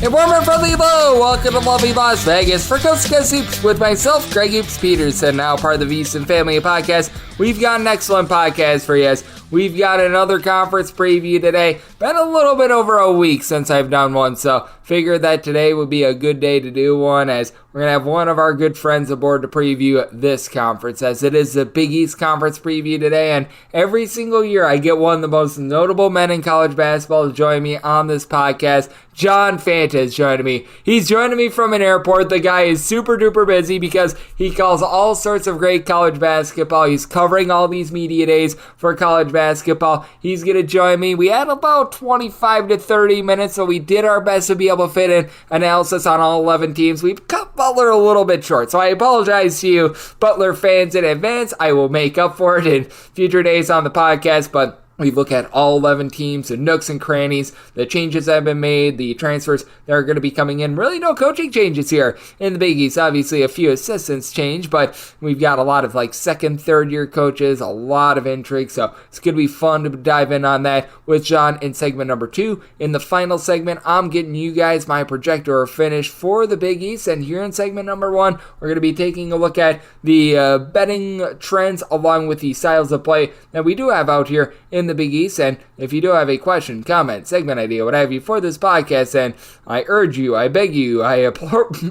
And warm and friendly hello, welcome to lovely Las Vegas for Coast to Coast Hoops with myself, Greg Hoops Peterson, now part of the VSiN Family Podcast. We've got an excellent podcast for you. We've got another conference preview today. Been a little bit over a week since I've done one, so figured that today would be a good day to do one, as we're going to have one of our good friends aboard to preview this conference, as it is the Big East Conference preview today, and every single year I get one of the most notable men in college basketball to join me on this podcast. John Fanta is joining me. He's joining me from an airport. The guy is super duper busy because he calls all sorts of great college basketball. He's covering all these media days for college basketball. He's going to join me. We had about 25 to 30 minutes, so we did our best to be able to fit in analysis on all 11 teams. We've cut Butler a little bit short, so I apologize to you, Butler fans, in advance. I will make up for it in future days on the podcast, but we look at all 11 teams, the nooks and crannies, the changes that have been made, the transfers that are going to be coming in. Really no coaching changes here in the Big East. Obviously, a few assistants change, but we've got a lot of second, third year coaches, a lot of intrigue. So it's going to be fun to dive in on that with John in segment number 2. In the final segment, I'm getting you guys my projector finish for the Big East. And here in segment number 1, we're going to be taking a look at the betting trends along with the styles of play that we do have out here in the Big East. And if you do have a question, comment, segment idea, what have you for this podcast, then I urge you, I beg you, I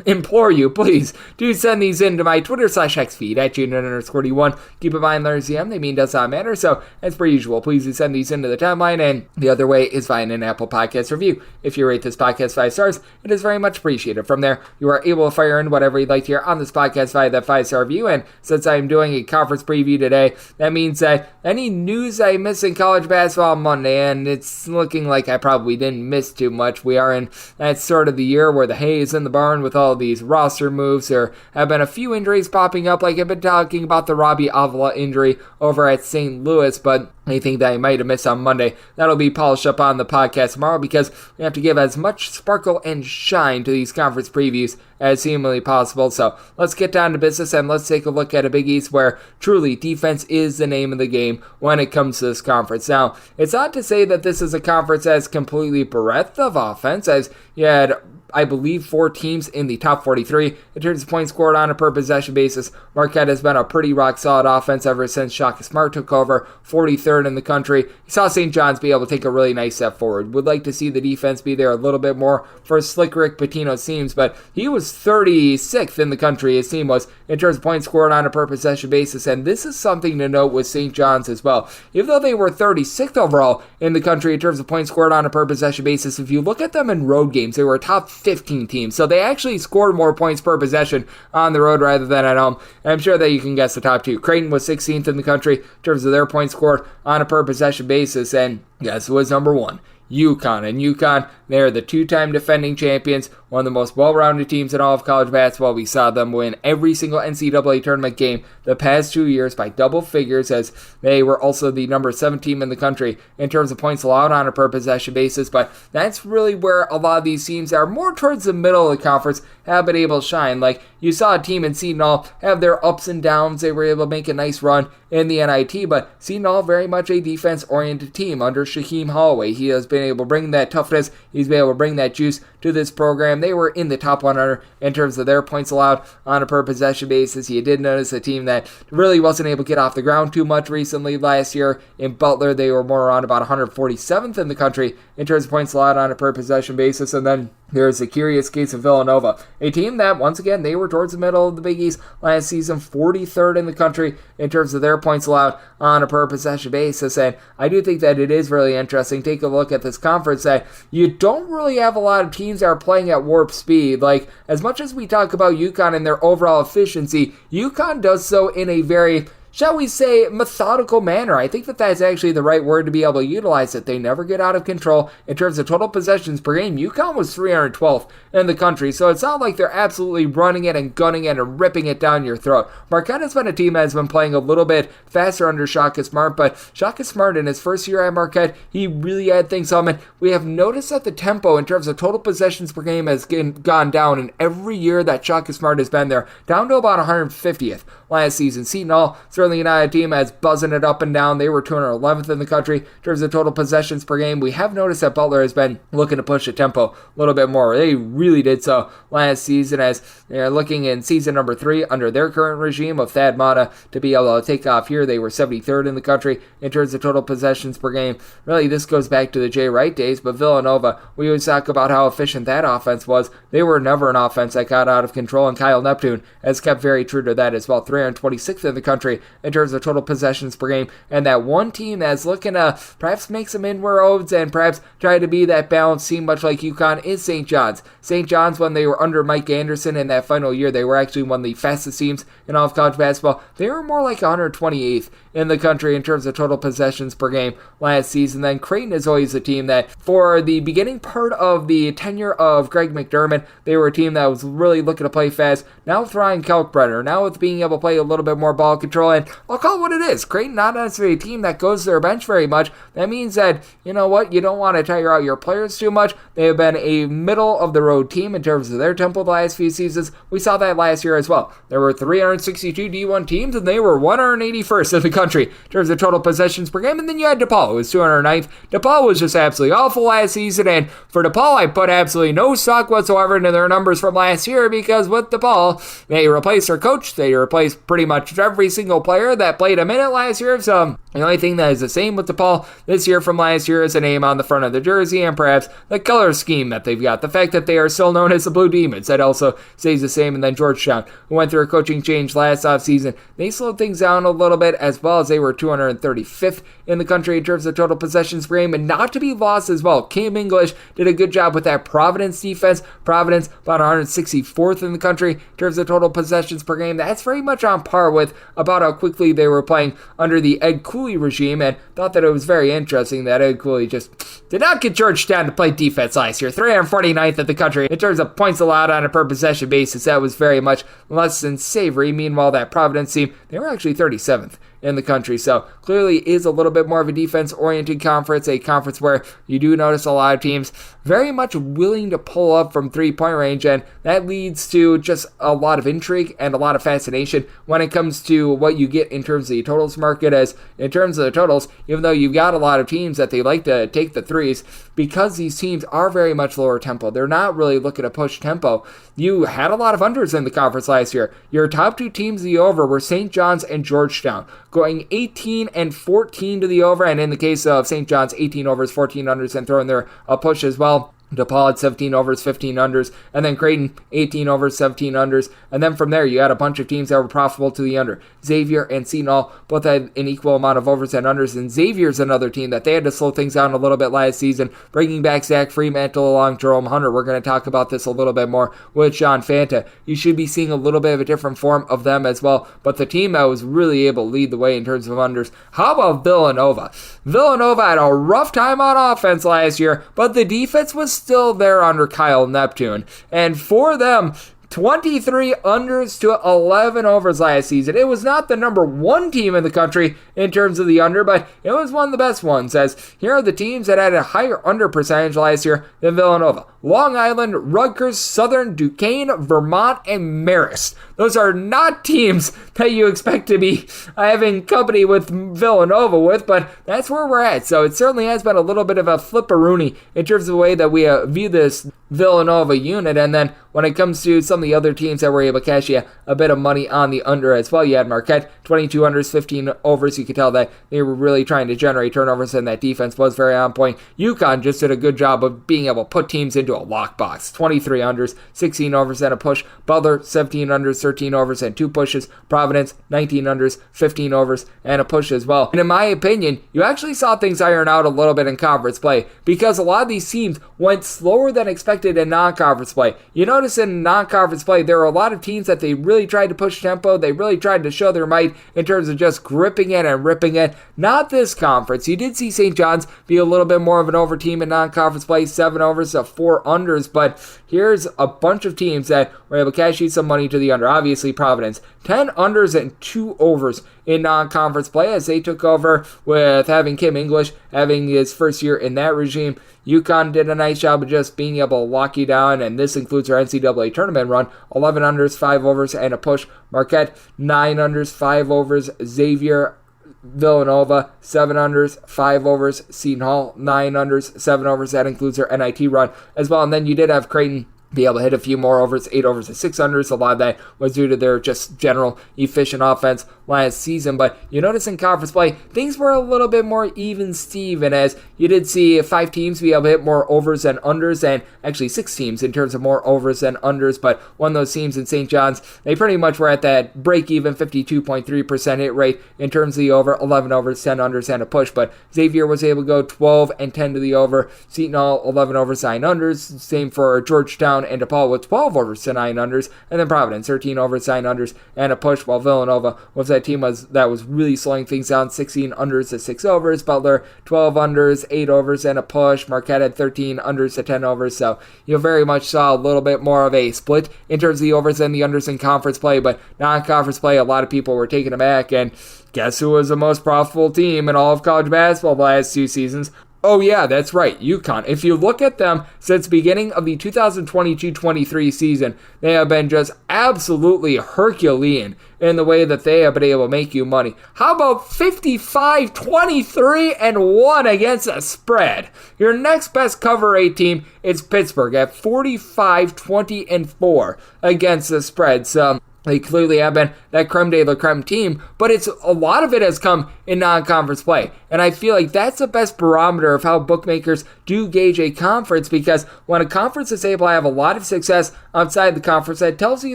implore you, please do send these in to my Twitter/X feed at June_D1. Keep in mind, letters CM, they mean does not matter. So as per usual, please do send these into the timeline. And the other way is via an Apple Podcast review. If you rate this podcast 5 stars, it is very much appreciated. From there, you are able to fire in whatever you'd like to hear on this podcast via that 5-star review. And since I'm doing a conference preview today, that means that any news I miss in college basketball on Monday, and it's looking like I probably didn't miss too much. We are in that sort of the year where the hay is in the barn with all these roster moves. There have been a few injuries popping up, like I've been talking about the Robbie Avila injury over at St. Louis, but anything that I might have missed on Monday, that'll be polished up on the podcast tomorrow, because we have to give as much sparkle and shine to these conference previews as humanly possible. So let's get down to business and let's take a look at a Big East where truly defense is the name of the game when it comes to this conference. Now, it's not to say that this is a conference that's completely bereft of offense, as you had, I believe, 4 teams in the top 43 in terms of points scored on a per possession basis. Marquette has been a pretty rock solid offense ever since Shaka Smart took over, 43rd in the country. You saw St. John's be able to take a really nice step forward. Would like to see the defense be there a little bit more for Slick Rick Pitino's teams, but he was 36th in the country, his team was, in terms of points scored on a per possession basis, and this is something to note with St. John's as well. Even though they were 36th overall in the country in terms of points scored on a per possession basis, if you look at them in road games, they were a top 15 teams. So they actually scored more points per possession on the road rather than at home. And I'm sure that you can guess the top 2. Creighton was 16th in the country in terms of their points scored on a per possession basis. And guess who was number 1? UConn. And UConn, they're the 2-time defending champions, one of the most well-rounded teams in all of college basketball. We saw them win every single NCAA tournament game the past 2 years by double figures, as they were also the number 7 team in the country in terms of points allowed on a per possession basis. But that's really where a lot of these teams that are more towards the middle of the conference have been able to shine. Like, you saw a team in Seton Hall have their ups and downs. They were able to make a nice run in the NIT, but Seton Hall very much a defense-oriented team under Shaheem Holloway. He has been able to bring that toughness. He's been able to bring that juice to this program. They were in the top 100 in terms of their points allowed on a per possession basis. You did notice a team that really wasn't able to get off the ground too much recently. Last year in Butler, they were more around about 147th in the country in terms of points allowed on a per possession basis. And then there's a curious case of Villanova, a team that, once again, they were towards the middle of the Big East last season, 43rd in the country in terms of their points allowed on a per possession basis. And I do think that it is really interesting. Take a look at this conference that you don't really have a lot of teams that are playing at warp speed. Like, as much as we talk about UConn and their overall efficiency, UConn does so in a very, shall we say, methodical manner. I think that that's actually the right word to be able to utilize it. They never get out of control in terms of total possessions per game. UConn was 312th in the country, so it's not like they're absolutely running it and gunning it and ripping it down your throat. Marquette has been a team that has been playing a little bit faster under Shaka Smart, but Shaka Smart in his first year at Marquette, he really had things on it. We have noticed that the tempo in terms of total possessions per game has gone down in every year that Shaka Smart has been there, down to about 150th last season. Seton Hall, certainly not a team that's buzzing it up and down. They were 211th in the country in terms of total possessions per game. We have noticed that Butler has been looking to push the tempo a little bit more. They really did so last season, as they're looking in season number 3 under their current regime of Thad Matta to be able to take off here. They were 73rd in the country in terms of total possessions per game. Really, this goes back to the Jay Wright days, but Villanova, we always talk about how efficient that offense was. They were never an offense that got out of control, and Kyle Neptune has kept very true to that as well. 326th in the country in terms of total possessions per game, and that one team that's looking to perhaps make some inroads and perhaps try to be that balanced team, much like UConn, is St. John's. St. John's, when they were under Mike Anderson in that final year, they were actually one of the fastest teams in all of college basketball. They were more like 128th in the country in terms of total possessions per game last season. Then Creighton is always a team that, for the beginning part of the tenure of Greg McDermott, they were a team that was really looking to play fast. Now with Ryan Kalkbrenner, now with being able to play a little bit more ball control, and I'll call it what it is. Creighton, not necessarily a team that goes to their bench very much. That means that, you know what, you don't want to tire out your players too much. They have been a middle-of-the-road team in terms of their tempo the last few seasons. We saw that last year as well. There were 362 D1 teams, and they were 181st in the country in terms of total possessions per game. And then you had DePaul, who was 209th. DePaul was just absolutely awful last season, and for DePaul, I put absolutely no stock whatsoever into their numbers from last year, because with DePaul, they replaced their coach. They replaced pretty much every single player that played a minute last year. So the only thing that is the same with DePaul this year from last year is a name on the front of the jersey, and perhaps the color scheme that they've got. The fact that they are still known as the Blue Demons, that also stays the same. And then Georgetown, who went through a coaching change last offseason, they slowed things down a little bit, as well as they were 235th in the country in terms of total possessions per game. And not to be lost as well, Cam English did a good job with that Providence defense. Providence about 164th in the country in terms of total possessions per game. That's very much on par with about how quickly they were playing under the Ed Cooley regime, and thought that it was very interesting that Ed Cooley just did not get Georgetown to play defense last year. 349th in the country in terms of points allowed on a per possession basis. That was very much less than savory. Meanwhile, that Providence team, they were actually 37th in the country. So clearly is a little bit more of a defense-oriented conference, a conference where you do notice a lot of teams very much willing to pull up from three-point range, and that leads to just a lot of intrigue and a lot of fascination when it comes to what you get in terms of the totals market. As in terms of the totals, even though you've got a lot of teams that they like to take the threes, because these teams are very much lower tempo, they're not really looking to push tempo. You had a lot of unders in the conference last year. Your top two teams to the over were St. John's and Georgetown, going 18 and 14 to the over, and in the case of St. John's, 18 overs, 14 unders, and throwing their push as well. DePaul had 17 overs, 15 unders, and then Creighton, 18 overs, 17 unders, and then from there you had a bunch of teams that were profitable to the under. Xavier and Seton both had an equal amount of overs and unders, and Xavier's another team that they had to slow things down a little bit last season, bringing back Zach Fremantle along Jerome Hunter. We're going to talk about this a little bit more with John Fanta. You should be seeing a little bit of a different form of them as well, but the team that was really able to lead the way in terms of unders. How about Villanova? Villanova had a rough time on offense last year, but the defense was still there under Kyle Neptune. And for them, 23 unders to 11 overs last season. It was not the number one team in the country in terms of the under, but it was one of the best ones, as here are the teams that had a higher under percentage last year than Villanova: Long Island, Rutgers, Southern, Duquesne, Vermont, and Marist. Those are not teams that you expect to be having company with Villanova with, but that's where we're at. So it certainly has been a little bit of a flipperoonie in terms of the way that we view this Villanova unit. And then when it comes to some of the other teams that were able to cash you a bit of money on the under as well, you had Marquette, 22 unders, 15 overs. You could tell that they were really trying to generate turnovers, and that defense was very on point. UConn just did a good job of being able to put teams into a lockbox. 23 unders, 16 overs, and a push. Butler, 17 unders, 13 overs, and 2 pushes. Providence, 19 unders, 15 overs, and a push as well. And in my opinion, you actually saw things iron out a little bit in conference play, because a lot of these teams went slower than expected in non-conference play. You notice in non-conference play, there were a lot of teams that they really tried to push tempo. They really tried to show their might in terms of just gripping it and ripping it. Not this conference. You did see St. John's be a little bit more of an over team in non-conference play, 7 overs to 4 unders, but here's a bunch of teams that were able to cash in some money to the under. Obviously, Providence, 10 unders and 2 overs in non-conference play as they took over with having Kim English having his first year in that regime. UConn did a nice job of just being able to lock you down, and this includes our NCAA tournament run. 11 unders, 5 overs, and a push. Marquette, 9 unders, 5 overs. Xavier, Villanova, 7 unders, 5 overs. Seton Hall, 9 unders, 7 overs. That includes their NIT run as well. And then you did have Creighton be able to hit a few more overs, 8 overs and 6 unders. A lot of that was due to their just general efficient offense last season. But you notice in conference play, things were a little bit more even Steven, as you did see 5 teams be able to hit more overs than unders, and actually 6 teams in terms of more overs than unders. But one of those teams in St. John's, they pretty much were at that break-even 52.3% hit rate in terms of the over, 11 overs, 10 unders, and a push. But Xavier was able to go 12 and 10 to the over. Seton Hall, 11 overs, 9 unders. Same for Georgetown and DePaul with 12 overs to 9 unders, and then Providence 13 overs, 9 unders, and a push, while Villanova was that team that was really slowing things down, 16 unders to 6 overs. Butler 12 unders, 8 overs, and a push. Marquette had 13 unders to 10 overs, so you very much saw a little bit more of a split in terms of the overs and the unders in conference play. But non-conference play, a lot of people were taken aback, and guess who was the most profitable team in all of college basketball the last 2 seasons? Oh yeah, that's right, UConn. If you look at them since the beginning of the 2022-23 season, they have been just absolutely Herculean in the way that they have been able to make you money. How about 55-23-1 against the spread? Your next best cover 8 team is Pittsburgh at 45-20-4 against the spread. So they clearly have been that creme de la creme team, but a lot of it has come in non-conference play. And I feel like that's the best barometer of how bookmakers do gauge a conference, because when a conference is able to have a lot of success outside the conference, that tells you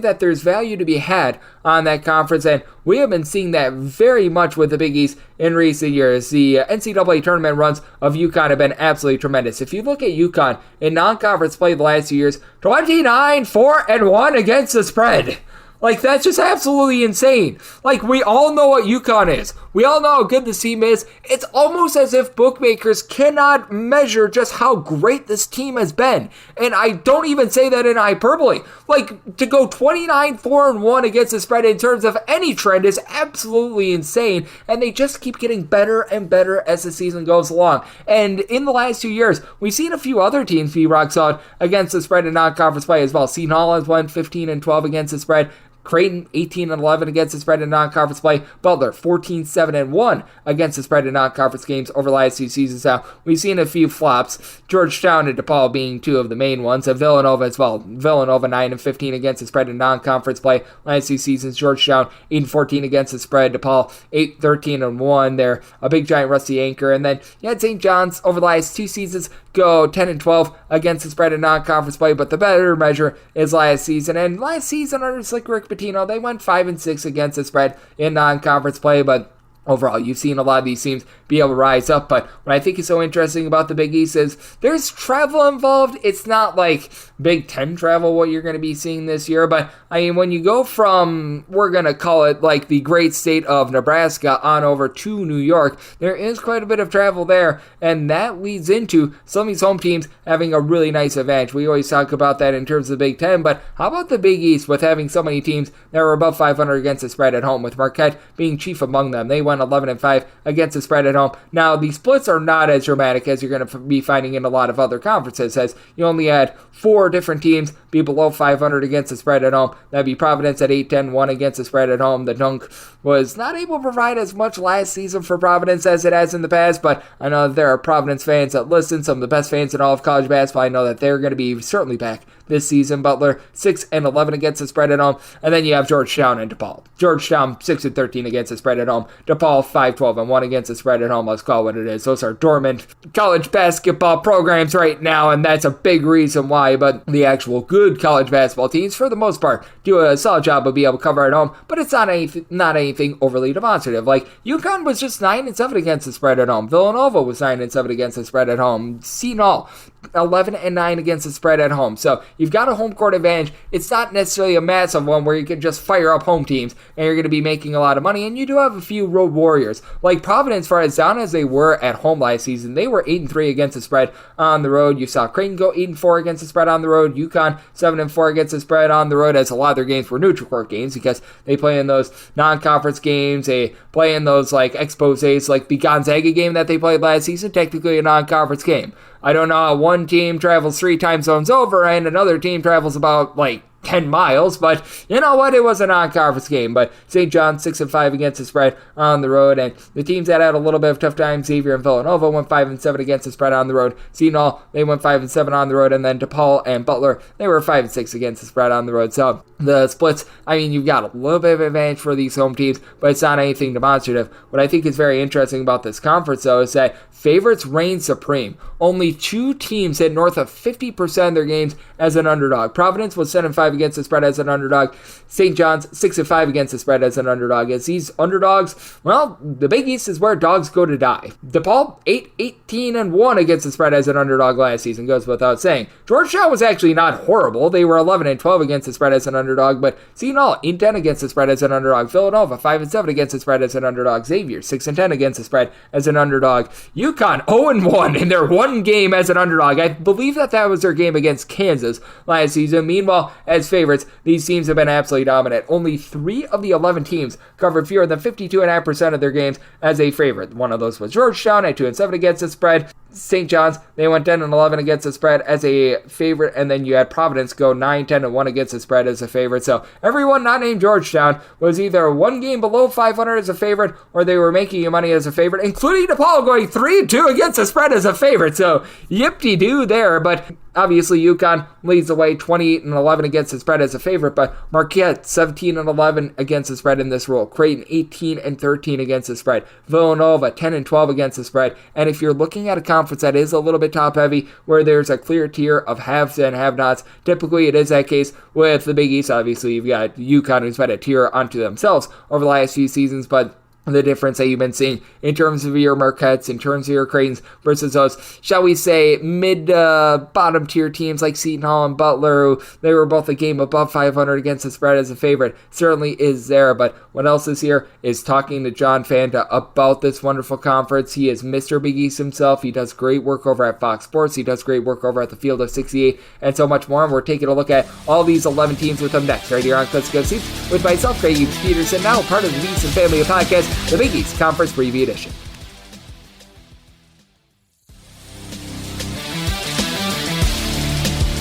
that there's value to be had on that conference. And we have been seeing that very much with the Big East in recent years. The NCAA tournament runs of UConn have been absolutely tremendous. If you look at UConn in non-conference play the last few years, 29-4-1 against the spread. Like, that's just absolutely insane. Like, we all know what UConn is. We all know how good this team is. It's almost as if bookmakers cannot measure just how great this team has been. And I don't even say that in hyperbole. Like, to go 29-4-1 against the spread in terms of any trend is absolutely insane. And they just keep getting better and better as the season goes along. And in the last 2 years, we've seen a few other teams be rock solid against the spread in non-conference play as well. Seton Hall has won 15-12 against the spread. Creighton 18-11 against the spread in non-conference play. Butler 14-7-1 against the spread in non-conference games over the last 2 seasons. Now, we've seen a few flops, Georgetown and DePaul being 2 of the main ones, and Villanova as well. Villanova 9-15 against the spread in non-conference play last 2 seasons. Georgetown 8-14 against the spread. DePaul 8-13-1. They're a big giant rusty anchor. And then you had St. John's over the last 2 seasons go 10-12 against the spread in non-conference play, but the better measure is last season. And last season under Slick Rick Pitino, they went 5-6 against the spread in non-conference play, but overall, you've seen a lot of these teams be able to rise up. But what I think is so interesting about the Big East is there's travel involved. It's not like Big Ten travel, what you're going to be seeing this year. But, I mean, when you go from, we're going to call it like the great state of Nebraska on over to New York, there is quite a bit of travel there. And that leads into some of these home teams having a really nice advantage. We always talk about that in terms of the Big Ten. But how about the Big East with having so many teams that were above 500 against the spread at home, with Marquette being chief among them? They went 11-5 against the spread at home. Now, the splits are not as dramatic as you're going to be finding in a lot of other conferences, as you only had 4 different teams be below 500 against the spread at home. That'd be Providence at 8-10-1 against the spread at home. The Dunk was not able to provide as much last season for Providence as it has in the past, but I know that there are Providence fans that listen, some of the best fans in all of college basketball. I know that they're going to be certainly back this season. Butler 6-11 against the spread at home, and then you have Georgetown and DePaul. Georgetown 6-13 against the spread at home. DePaul 5-12-1 against the spread at home. Let's call it what it is. Those are dormant college basketball programs right now, and that's a big reason why. But the actual good college basketball teams, for the most part, do a solid job of being able to cover at home. But it's not anything overly demonstrative. Like UConn was just 9-7 against the spread at home. Villanova was 9-7 against the spread at home. Seton Hall 11-9 against the spread at home. So you've got a home court advantage. It's not necessarily a massive one where you can just fire up home teams and you're going to be making a lot of money. And you do have a few road warriors. Like Providence, for as down as they were at home last season, they were 8-3 against the spread on the road. You saw Creighton go 8-4 against the spread on the road. UConn 7-4 against the spread on the road, as a lot of their games were neutral court games because they play in those non-conference games. They play in those like exposés, like the Gonzaga game that they played last season, technically a non-conference game. I don't know how one team travels 3 time zones over and another team travels about like 10 miles, but you know what? It was a non-conference game. But St. John's 6-5 against the spread on the road, and the teams that had a little bit of tough time, Xavier and Villanova, went 5-7 against the spread on the road. Seton Hall, they went 5-7 on the road, and then DePaul and Butler, they were 5-6 against the spread on the road. So the splits, I mean, you've got a little bit of advantage for these home teams, but it's not anything demonstrative. What I think is very interesting about this conference, though, is that favorites reign supreme. Only 2 teams hit north of 50% of their games as an underdog. Providence was 7-5 against the spread as an underdog. St. John's 6-5 against the spread as an underdog. As these underdogs, well, the Big East is where dogs go to die. DePaul 8-18-1 against the spread as an underdog last season, goes without saying. Georgetown was actually not horrible. They were 11-12 against the spread as an underdog, but Seton Hall 8-10 against the spread as an underdog. Villanova 5-7 against the spread as an underdog. Xavier 6-10 against the spread as an underdog. UConn 0-1 in their one game as an underdog. I believe that was their game against Kansas last season. Meanwhile, as favorites, these teams have been absolutely dominant. Only 3 of the 11 teams covered fewer than 52.5% of their games as a favorite. One of those was Georgetown at 2-7 against the spread. St. John's, they went 10-11 against the spread as a favorite, and then you had Providence go 9-10-1 against the spread as a favorite. So everyone not named Georgetown was either one game below 500 as a favorite, or they were making you money as a favorite, including DePaul going 3-2 against the spread as a favorite. So yip-de-doo there, but obviously UConn leads the way 28-11 against the spread as a favorite, but Marquette 17-11 against the spread in this role. Creighton 18-13 against the spread. Villanova 10-12 against the spread. And if you're looking at a conference that is a little bit top heavy, where there's a clear tier of haves and have-nots, typically it is that case with the Big East. Obviously, you've got UConn, who's been a tier unto themselves over the last few seasons, but the difference that you've been seeing in terms of your Marquettes, in terms of your Creightons versus those, shall we say, mid-bottom tier teams like Seton Hall and Butler, they were both a game above 500 against the spread as a favorite, certainly is there. But what else is here is talking to John Fanta about this wonderful conference. He is Mr. Big East himself. He does great work over at Fox Sports. He does great work over at the Field of 68 and so much more. And we're taking a look at all these 11 teams with them next, right here on Let's Go Seats with myself, Craig Peterson, now part of the Beats and Family Podcast, the Big East Conference Preview Edition.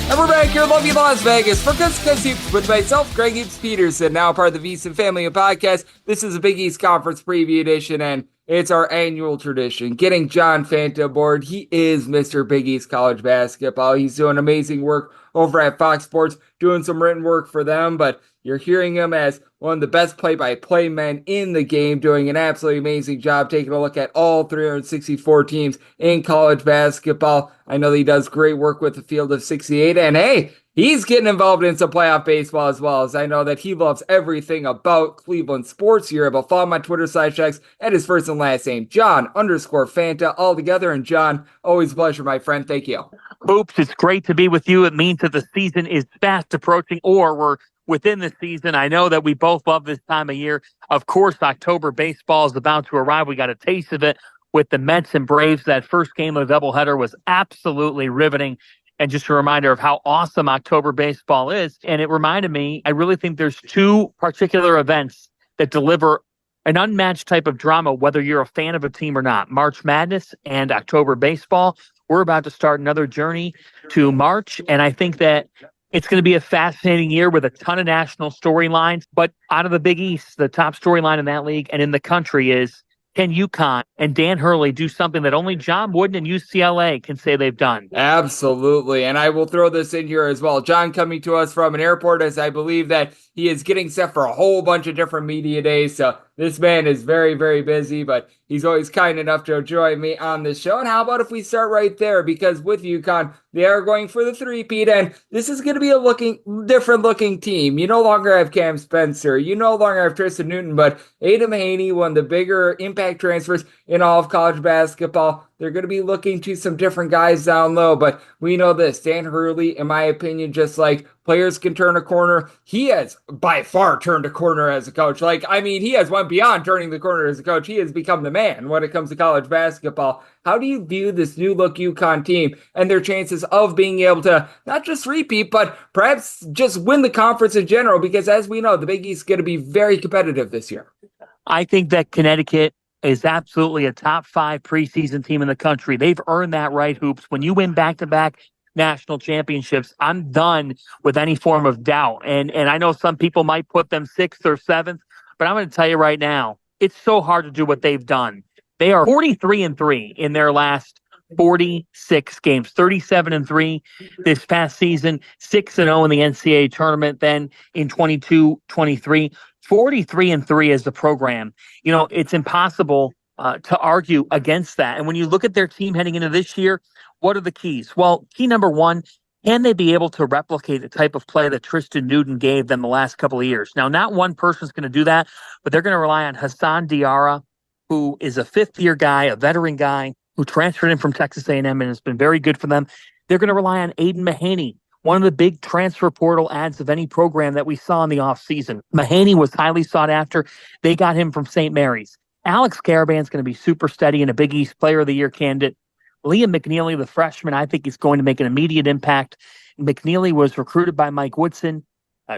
And we're back here in lovely Las Vegas for Hoops with myself, Greg Hoops Peterson, now part of the Beats and Family Podcast. This is a Big East Conference Preview Edition, and it's our annual tradition, getting John Fanta aboard. He is Mr. Big East College Basketball. He's doing amazing work over at Fox Sports, doing some written work for them, but you're hearing him as one of the best play-by-play men in the game, doing an absolutely amazing job, taking a look at all 364 teams in college basketball. I know that he does great work with the Field of 68, and hey, he's getting involved in some playoff baseball as well, as I know that he loves everything about Cleveland sports. You're able to follow him on Twitter /checks at his first and last name, John_Fanta, all together. And John, always a pleasure, my friend. Thank you. Hoops, it's great to be with you. It means that the season is fast approaching, or we're within the season. I know that we both love this time of year. Of course, October baseball is about to arrive. We got a taste of it with the Mets and Braves. That first game of the doubleheader was absolutely riveting. And just a reminder of how awesome October baseball is. And it reminded me, I really think there's 2 particular events that deliver an unmatched type of drama, whether you're a fan of a team or not. March Madness and October baseball. We're about to start another journey to March. And I think that it's going to be a fascinating year with a ton of national storylines. But out of the Big East, the top storyline in that league and in the country is, can UConn and Dan Hurley do something that only John Wooden and UCLA can say they've done? Absolutely. And I will throw this in here as well. John coming to us from an airport, as I believe that he is getting set for a whole bunch of different media days. So this man is very, very busy, but he's always kind enough to join me on this show. And how about if we start right there? Because with UConn, they are going for the three-peat, and this is going to be a different looking team. You no longer have Cam Spencer. You no longer have Tristan Newton, but Adam Haney, one of the bigger impact transfers in all of college basketball. they're going to be looking to some different guys down low. But we know this, Dan Hurley, in my opinion, just like players can turn a corner, he has by far turned a corner as a coach. Like, I mean, he has went beyond turning the corner as a coach. He has become the man when it comes to college basketball. How do you view this new look UConn team and their chances of being able to not just repeat, but perhaps just win the conference in general? Because as we know, the Big East is going to be very competitive this year. I think that Connecticut is absolutely a top 5 preseason team in the country. They've earned that right, Hoops. When you win back-to-back national championships, I'm done with any form of doubt. And I know some people might put them 6th or 7th, but I'm going to tell you right now, it's so hard to do what they've done. They are 43-3 in their last 46 games, 37-3 this past season, 6-0 in the NCAA tournament, then in 22-23. 43-3 as the program. You know, it's impossible to argue against that. And when you look at their team heading into this year, what are the keys? Well, key number one, can they be able to replicate the type of play that Tristan Newton gave them the last couple of years? Now, not one person's going to do that, but they're going to rely on Hassan Diarra, who is a 5th-year guy, a veteran guy, who transferred in from Texas A&M and has been very good for them. They're going to rely on Aiden Mahaney, one of the big transfer portal ads of any program that we saw in the offseason. Mahaney was highly sought after. They got him from St. Mary's. Alex Caravan's going to be super steady and a Big East Player of the Year candidate. Liam McNeely, the freshman, I think is going to make an immediate impact. McNeely was recruited by Mike Woodson,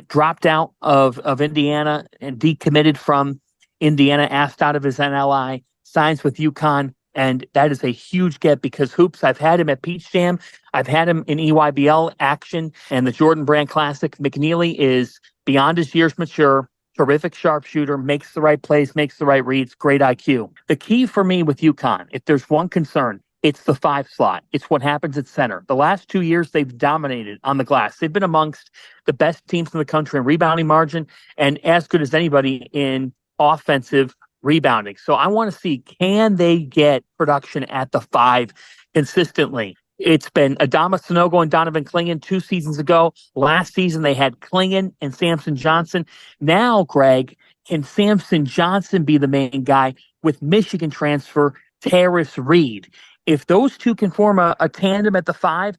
dropped out of Indiana and decommitted from Indiana, asked out of his NLI, signs with UConn. And that is a huge get because Hoops, I've had him at Peach Jam. I've had him in EYBL action and the Jordan Brand Classic. McNeely is beyond his years mature, terrific sharpshooter, makes the right plays, makes the right reads, great IQ. The key for me with UConn, if there's one concern, it's the 5 slot. It's what happens at center. The last 2 years, they've dominated on the glass. They've been amongst the best teams in the country in rebounding margin and as good as anybody in offensive rebounding. So I want to see, can they get production at the 5 consistently? It's been Adama Sanogo and Donovan Clingan 2 seasons ago. Last season, they had Clingan and Samson Johnson. Now, Greg, can Samson Johnson be the main guy with Michigan transfer Terrace Reed? If those two can form a tandem at the 5,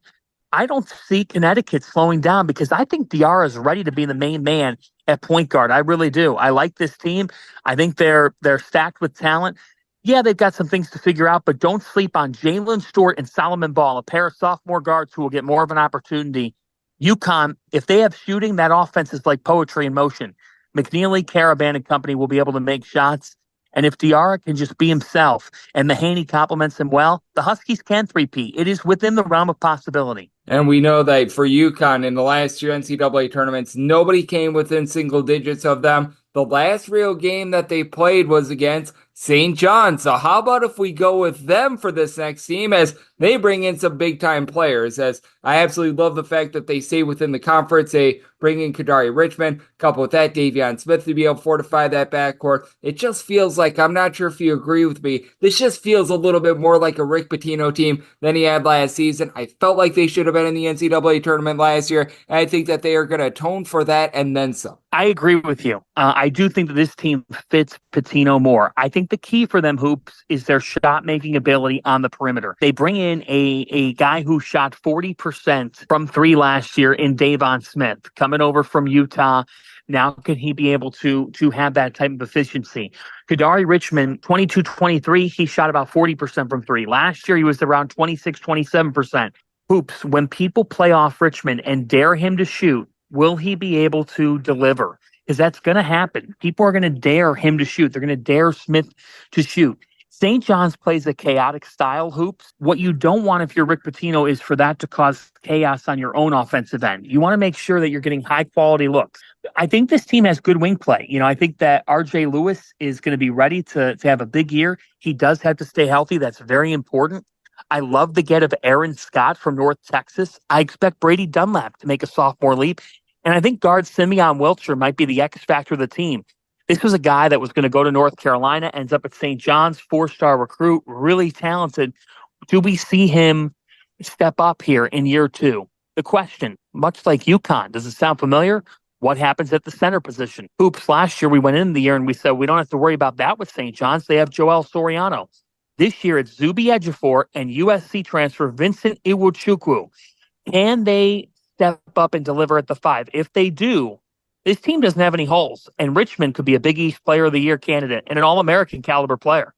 I don't see Connecticut slowing down because I think Diarra is ready to be the main man at point guard. I really do. I like this team. I think they're stacked with talent. Yeah, they've got some things to figure out, but don't sleep on Jalen Stewart and Solomon Ball, a pair of sophomore guards who will get more of an opportunity. UConn, if they have shooting, that offense is like poetry in motion. McNeely, Caravan, and company will be able to make shots. And if Diarra can just be himself and Mahaney compliments him well, the Huskies can 3-peat. It is within the realm of possibility. And we know that for UConn in the last 2 NCAA tournaments, nobody came within single digits of them. The last real game that they played was against St. John. So how about if we go with them for this next team as they bring in some big-time players? As I absolutely love the fact that they stay within the conference. They bring in Kadari Richmond, coupled with that, Davion Smith to be able to fortify that backcourt. It just feels like, I'm not sure if you agree with me, this just feels a little bit more like a Rick Pitino team than he had last season. I felt like they should have been in the NCAA tournament last year, and I think that they are going to atone for that and then some. I agree with you. I do think that this team fits Pitino more. I think the key for them, Hoops, is their shot-making ability on the perimeter. They bring in a guy who shot 40% from 3 last year in Davon Smith, coming over from Utah. Now can he be able to have that type of efficiency? Kadari Richmond, 22-23, he shot about 40% from 3. Last year, he was around 26-27%. Hoops, when people play off Richmond and dare him to shoot, will he be able to deliver? Because that's going to happen. People are going to dare him to shoot. They're going to dare Smith to shoot. St. John's plays a chaotic style, Hoops. What you don't want if you're Rick Pitino is for that to cause chaos on your own offensive end. You want to make sure that you're getting high-quality looks. I think this team has good wing play. You know, I think that R.J. Lewis is going to be ready to have a big year. He does have to stay healthy. That's very important. I love the get of Aaron Scott from North Texas. I expect Brady Dunlap to make a sophomore leap. And I think guard Simeon Wilcher might be the X factor of the team. This was a guy that was going to go to North Carolina, ends up at St. John's, 4-star recruit, really talented. Do we see him step up here in year 2? The question, much like UConn, does it sound familiar? What happens at the center position? Hoops, last year we went in the year and we said we don't have to worry about that with St. John's. They have Joel Soriano. This year, it's Zubi Ejiofor and USC transfer Vincent Iwuchukwu. Can they step up and deliver at the 5? If they do, this team doesn't have any holes, and Richmond could be a Big East Player of the Year candidate and an All-American caliber player.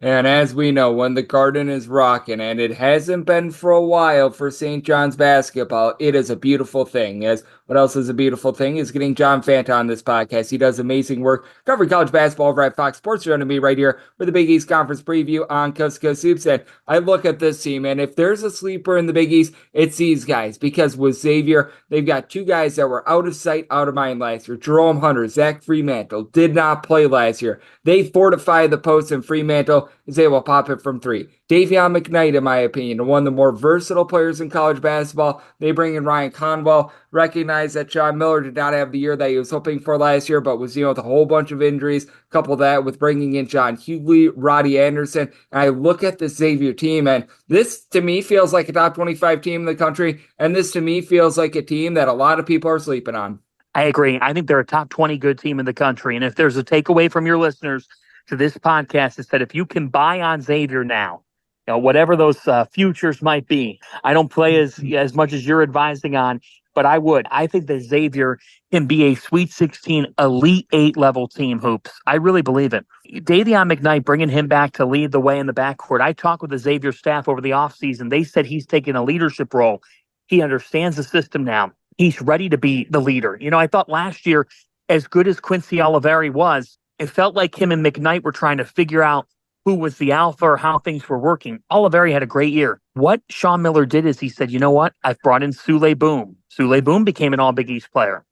And as we know, when the garden is rocking, and it hasn't been for a while for St. John's basketball, it is a beautiful thing. As what else is a beautiful thing is getting John Fanta on this podcast. He does amazing work covering college basketball over at Fox Sports. Joining me right here for the Big East Conference preview on Coast to Coast Hoops. And I look at this team, and if there's a sleeper in the Big East, it's these guys. Because with Xavier, they've got two guys that were out of sight, out of mind last year. Jerome Hunter, Zach Fremantle did not play last year. They fortified the post, and Fremantle is able to pop it from 3. Davion McKnight, in my opinion, one of the more versatile players in college basketball. They bring in Ryan Conwell. Recognize that Sean Miller did not have the year that he was hoping for last year, but was dealing with a whole bunch of injuries. Couple that with bringing in John Hughley, Roddy Anderson. And I look at this Xavier team, and this to me feels like a top 25 team in the country. And this to me feels like a team that a lot of people are sleeping on. I agree. I think they're a top 20 good team in the country. And if there's a takeaway from your listeners to this podcast, is that if you can buy on Xavier now, whatever those futures might be, I don't play as much as you're advising on, but I would. I think that Xavier can be a Sweet 16 Elite 8 level team, Hoops. I really believe it. Davion McKnight, bringing him back to lead the way in the backcourt. I talked with the Xavier staff over the offseason. They said he's taking a leadership role. He understands the system now. He's ready to be the leader. I thought last year, as good as Quincy Oliveri was, it felt like him and McKnight were trying to figure out who was the alpha or how things were working. Oliveri had a great year. What Sean Miller did is he said, you know what? I've brought in Sule Boom. Sule Boom became an All-Big East player.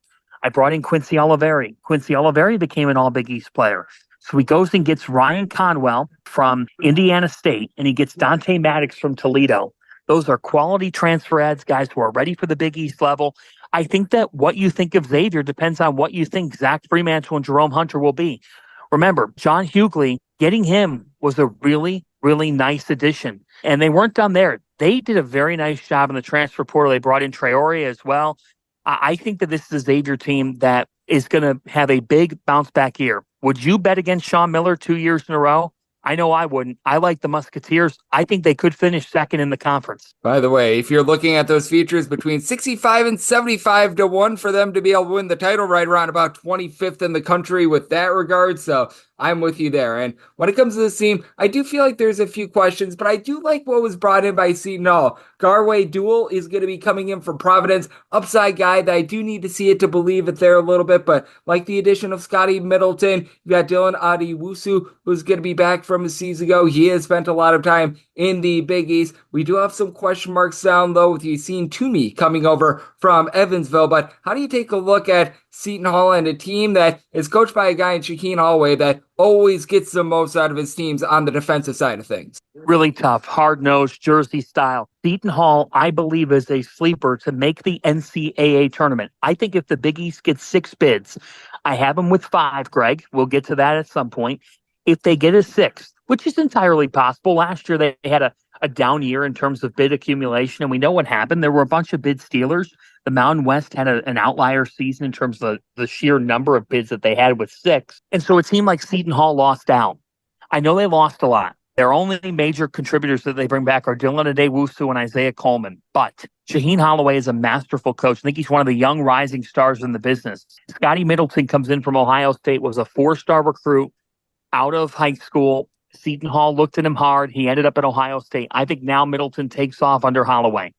I brought in Quincy Oliveri. Quincy Oliveri became an All-Big East player. So he goes and gets Ryan Conwell from Indiana State, and he gets Dante Maddox from Toledo. Those are quality transfer ads, guys who are ready for the Big East level. I think that what you think of Xavier depends on what you think Zach Fremantle and Jerome Hunter will be. Remember, John Hughley, getting him was a really, really nice addition. And they weren't done there. They did a very nice job in the transfer portal. They brought in Traore as well. I think that this is a Xavier team that is going to have a big bounce back year. Would you bet against Sean Miller 2 years in a row? I know I wouldn't. I like the Musketeers. I think they could finish second in the conference. By the way, if you're looking at those futures between 65 and 75 to 1 for them to be able to win the title, right around about 25th in the country with that regard. So I'm with you there. And when it comes to this team, I do feel like there's a few questions, but I do like what was brought in by Seton Hall. Garway Duell is going to be coming in from Providence. Upside guy that I do need to see it to believe it there a little bit, but like the addition of Scotty Middleton, you got Dylan Adiwusu, who's going to be back from a season ago. He has spent a lot of time in the Big East. We do have some question marks down low with Yassine Toomey coming over from Evansville, but how do you take a look at Seton Hall and a team that is coached by a guy in Shaquille Holloway that always gets the most out of his teams on the defensive side of things? Really tough, hard-nosed, Jersey style. Seton Hall, I believe, is a sleeper to make the NCAA tournament. I think if the Big East gets 6 bids, I have them with 5, Greg. We'll get to that at some point. If they get a 6th, which is entirely possible. Last year, they had a down year in terms of bid accumulation, and we know what happened. There were a bunch of bid stealers. The Mountain West had an outlier season in terms of the sheer number of bids that they had with 6. And so it seemed like Seton Hall lost out. I know they lost a lot. Their only major contributors that they bring back are Dylan Adewusu and Isaiah Coleman. But Shaheen Holloway is a masterful coach. I think he's one of the young rising stars in the business. Scotty Middleton comes in from Ohio State, was a 4-star recruit out of high school. Seton Hall looked at him hard. He ended up at Ohio State. I think now Middleton takes off under Holloway.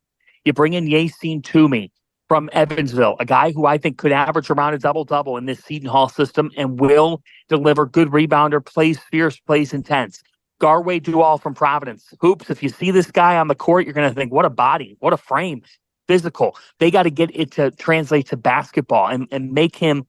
You bring in Yassine Toomey from Evansville, a guy who I think could average around a double-double in this Seton Hall system and will deliver good rebounder, plays fierce, plays intense. Garway Duell from Providence. Hoops, if you see this guy on the court, you're going to think, what a body, what a frame, physical. They got to get it to translate to basketball and make him,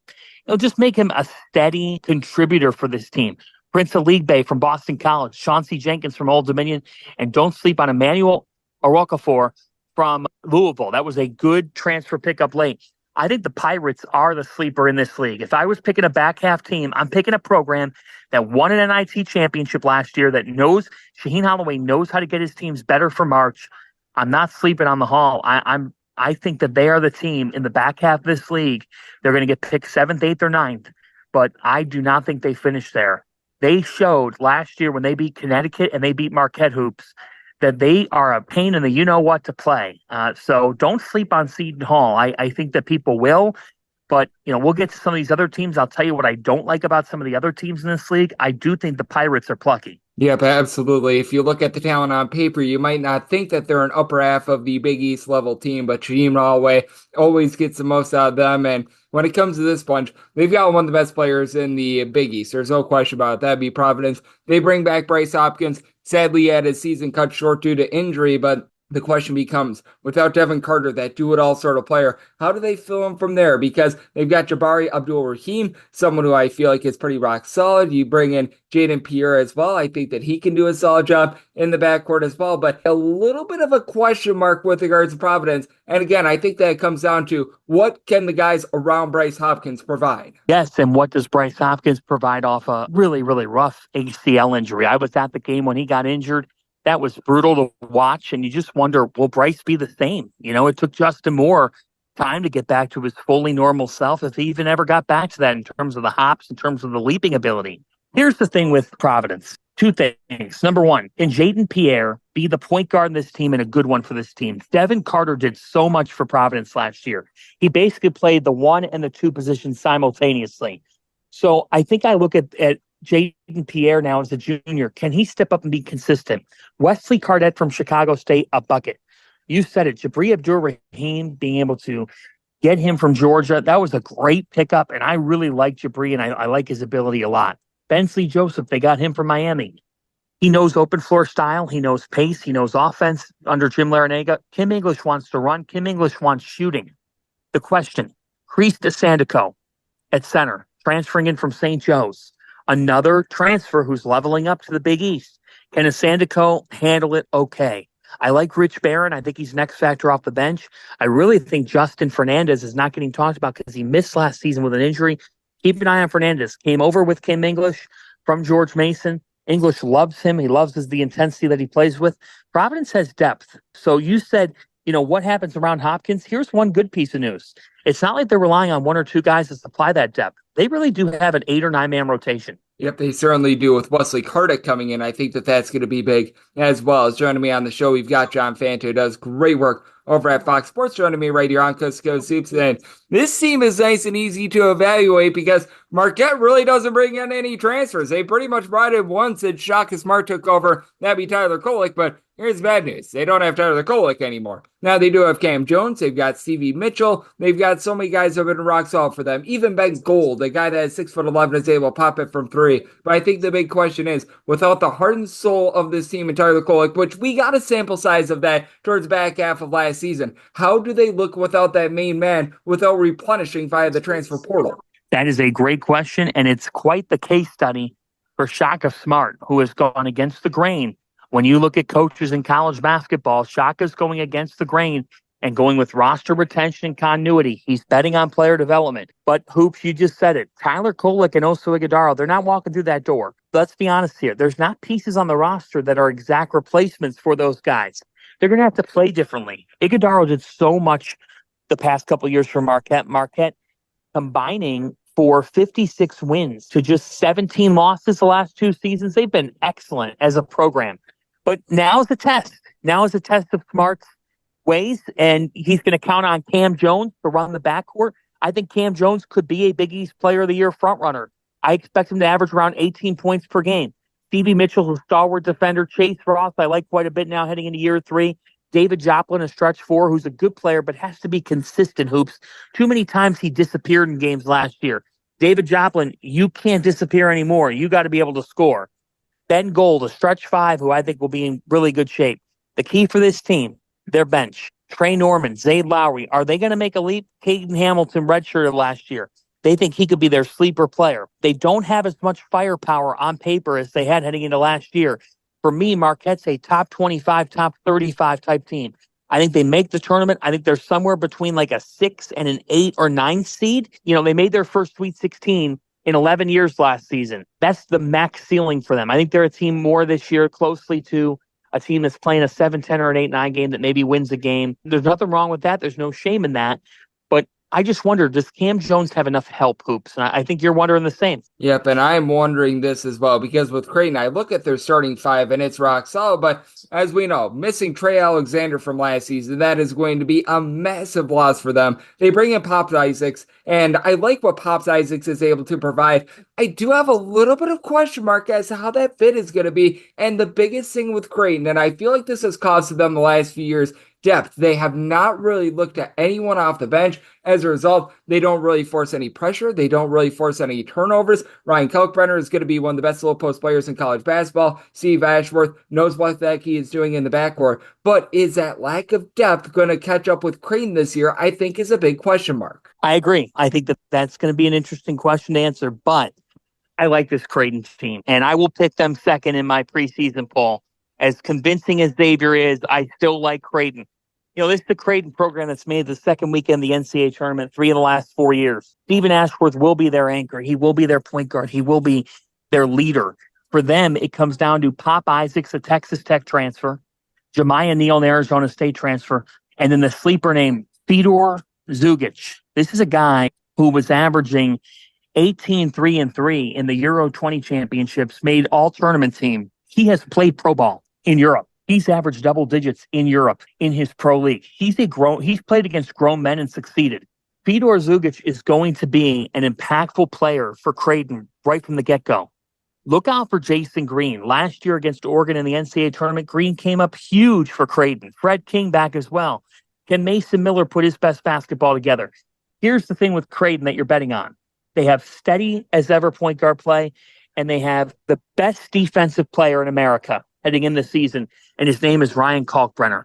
just make him a steady contributor for this team. Prince Aligbe from Boston College, Chauncey Jenkins from Old Dominion, and don't sleep on Emmanuel Okafor from Louisville. That was a good transfer pickup late. I think the Pirates are the sleeper in this league. If I was picking a back half team, I'm picking a program that won an NIT championship last year, that knows Shaheen Holloway knows how to get his teams better for March. I'm not sleeping on the Hall. I think that they are the team in the back half of this league. They're going to get picked 7th, 8th, or 9th, but I do not think they finish there. They showed last year when they beat Connecticut and they beat Marquette hoops that they are a pain in the you-know-what to play. So don't sleep on Seton Hall. I think that people will. But, we'll get to some of these other teams. I'll tell you what I don't like about some of the other teams in this league. I do think the Pirates are plucky. Yep, absolutely. If you look at the talent on paper, you might not think that they're an upper half of the Big East level team, but Shaheem Holloway always gets the most out of them. And when it comes to this bunch, they've got one of the best players in the Big East. There's no question about it. That'd be Providence. They bring back Bryce Hopkins. Sadly, he had his season cut short due to injury, but the question becomes, without Devin Carter, that do-it-all sort of player, how do they fill him from there? Because they've got Jabari Abdul-Rahim, someone who I feel like is pretty rock solid. You bring in Jaden Pierre as well. I think that he can do a solid job in the backcourt as well, but a little bit of a question mark with regards to Providence. And again, I think that comes down to what can the guys around Bryce Hopkins provide? Yes, and what does Bryce Hopkins provide off a really, really rough ACL injury? I was at the game when he got injured. That was brutal to watch, and you just wonder, will Bryce be the same? It took Justin Moore time to get back to his fully normal self, if he even ever got back to that in terms of the hops, in terms of the leaping ability. Here's the thing with Providence. Two things. Number one, can Jaden Pierre be the point guard in this team and a good one for this team? Devin Carter did so much for Providence last year. He basically played the 1 and the 2 positions simultaneously. So I think I look at Jaden Pierre now as a junior. Can he step up and be consistent? Wesley Cardette from Chicago State, a bucket. You said it. Jabri Abdur-Rahim, being able to get him from Georgia, that was a great pickup, and I really like Jabri, and I like his ability a lot. Bensley Joseph, they got him from Miami. He knows open floor style. He knows pace. He knows offense under Jim Larinaga. Kim English wants to run. Kim English wants shooting. The question, Chris DeSandico at center, transferring in from St. Joe's. Another transfer who's leveling up to the Big East. Can DeSandico handle it okay? I like Rich Barron. I think he's an X factor off the bench. I really think Justin Fernandez is not getting talked about because he missed last season with an injury. Keep an eye on Fernandez. Came over with Kim English from George Mason. English loves him. He loves the intensity that he plays with. Providence has depth. So you said, what happens around Hopkins? Here's one good piece of news. It's not like they're relying on 1 or 2 guys to supply that depth. They really do have an 8 or 9 man rotation. Yep, they certainly do with Wesley Cardette coming in. I think that that's going to be big as well. As joining me on the show, we've got John Fanta, who does great work over at Fox Sports, joining me right here on Coast to Coast Hoops. And this team is nice and easy to evaluate because Marquette really doesn't bring in any transfers. They pretty much brought in one since Shaka Smart took over. That'd be Tyler Kolek, but here's the bad news. They don't have Tyler Kolek anymore. Now they do have Cam Jones. They've got Stevie Mitchell. They've got so many guys who have been rock solid for them. Even Ben Gold, the guy that is 6'11", is able to pop it from 3. But I think the big question is, without the heart and soul of this team and Tyler Kolek, which we got a sample size of that towards the back half of last season, how do they look without that main man, without replenishing via the transfer portal? That is a great question, and it's quite the case study for Shaka Smart, who has gone against the grain. When you look at coaches in college basketball, Shaka's going against the grain and going with roster retention and continuity. He's betting on player development. But Hoops, you just said it. Tyler Kolek and Oso Ighodaro, they're not walking through that door. Let's be honest here. There's not pieces on the roster that are exact replacements for those guys. They're going to have to play differently. Ighodaro did so much the past couple of years for Marquette. Marquette combining for 56 wins to just 17 losses the last 2 seasons. They've been excellent as a program. But now is the test. Now is a test of Smart's ways, and he's going to count on Cam Jones to run the backcourt. I think Cam Jones could be a Big East Player of the Year frontrunner. I expect him to average around 18 points per game. Stevie Mitchell, a stalwart defender. Chase Ross, I like quite a bit now heading into year 3. David Joplin, a stretch 4, who's a good player, but has to be consistent, Hoops. Too many times he disappeared in games last year. David Joplin, you can't disappear anymore. You got to be able to score. Ben Gold, a stretch 5, who I think will be in really good shape. The key for this team, their bench. Trey Norman, Zayd Lowry. Are they going to make a leap? Caden Hamilton redshirted last year. They think he could be their sleeper player. They don't have as much firepower on paper as they had heading into last year. For me, Marquette's a top 25, top 35 type team. I think they make the tournament. I think they're somewhere between like a 6 and an 8 or 9 seed. They made their first Sweet 16 in 11 years last season. That's the max ceiling for them. I think they're a team more this year closely to a team that's playing a 7-10 or an 8-9 game that maybe wins a game. There's nothing wrong with that. There's no shame in that. But I just wonder, does Cam Jones have enough help, Hoops? And I think you're wondering the same. Yep, and I'm wondering this as well because with Creighton, I look at their starting five and it's rock solid. But as we know, missing Trey Alexander from last season, that is going to be a massive loss for them. They bring in Pops Isaacs, and I like what Pops Isaacs is able to provide. I do have a little bit of question mark as to how that fit is going to be. And the biggest thing with Creighton, and I feel like this has costed them the last few years, depth. They have not really looked at anyone off the bench. As a result, they don't really force any pressure. They don't really force any turnovers. Ryan Kalkbrenner is going to be one of the best low post players in college basketball. Steve Ashworth knows what that he is doing in the backcourt. But is that lack of depth going to catch up with Creighton this year? I think is a big question mark. I agree. I think that's going to be an interesting question to answer, but I like this Creighton team, and I will pick them second in my preseason poll. As convincing as Xavier is, I still like Creighton. This is the Creighton program that's made the second weekend of the NCAA tournament 3 of the last 4 years. Stephen Ashworth will be their anchor. He will be their point guard. He will be their leader. For them, it comes down to Pop Isaacs, a Texas Tech transfer, Jemiah Neal, an Arizona State transfer, and then the sleeper named Fedor Zugic. This is a guy who was averaging 18, 3, and 3 in the Euro 20 championships, made all tournament team. He has played pro ball in Europe. He's averaged double digits in Europe in his pro league. He's played against grown men and succeeded. Fedor Zugic is going to be an impactful player for Creighton right from the get-go. Look out for Jason Green. Last year against Oregon in the NCAA tournament, Green came up huge for Creighton. Fred King back as well. Can Mason Miller put his best basketball together? Here's the thing with Creighton that you're betting on. They have steady as ever point guard play, and they have the best defensive player in America heading in the season, and his name is Ryan Kalkbrenner.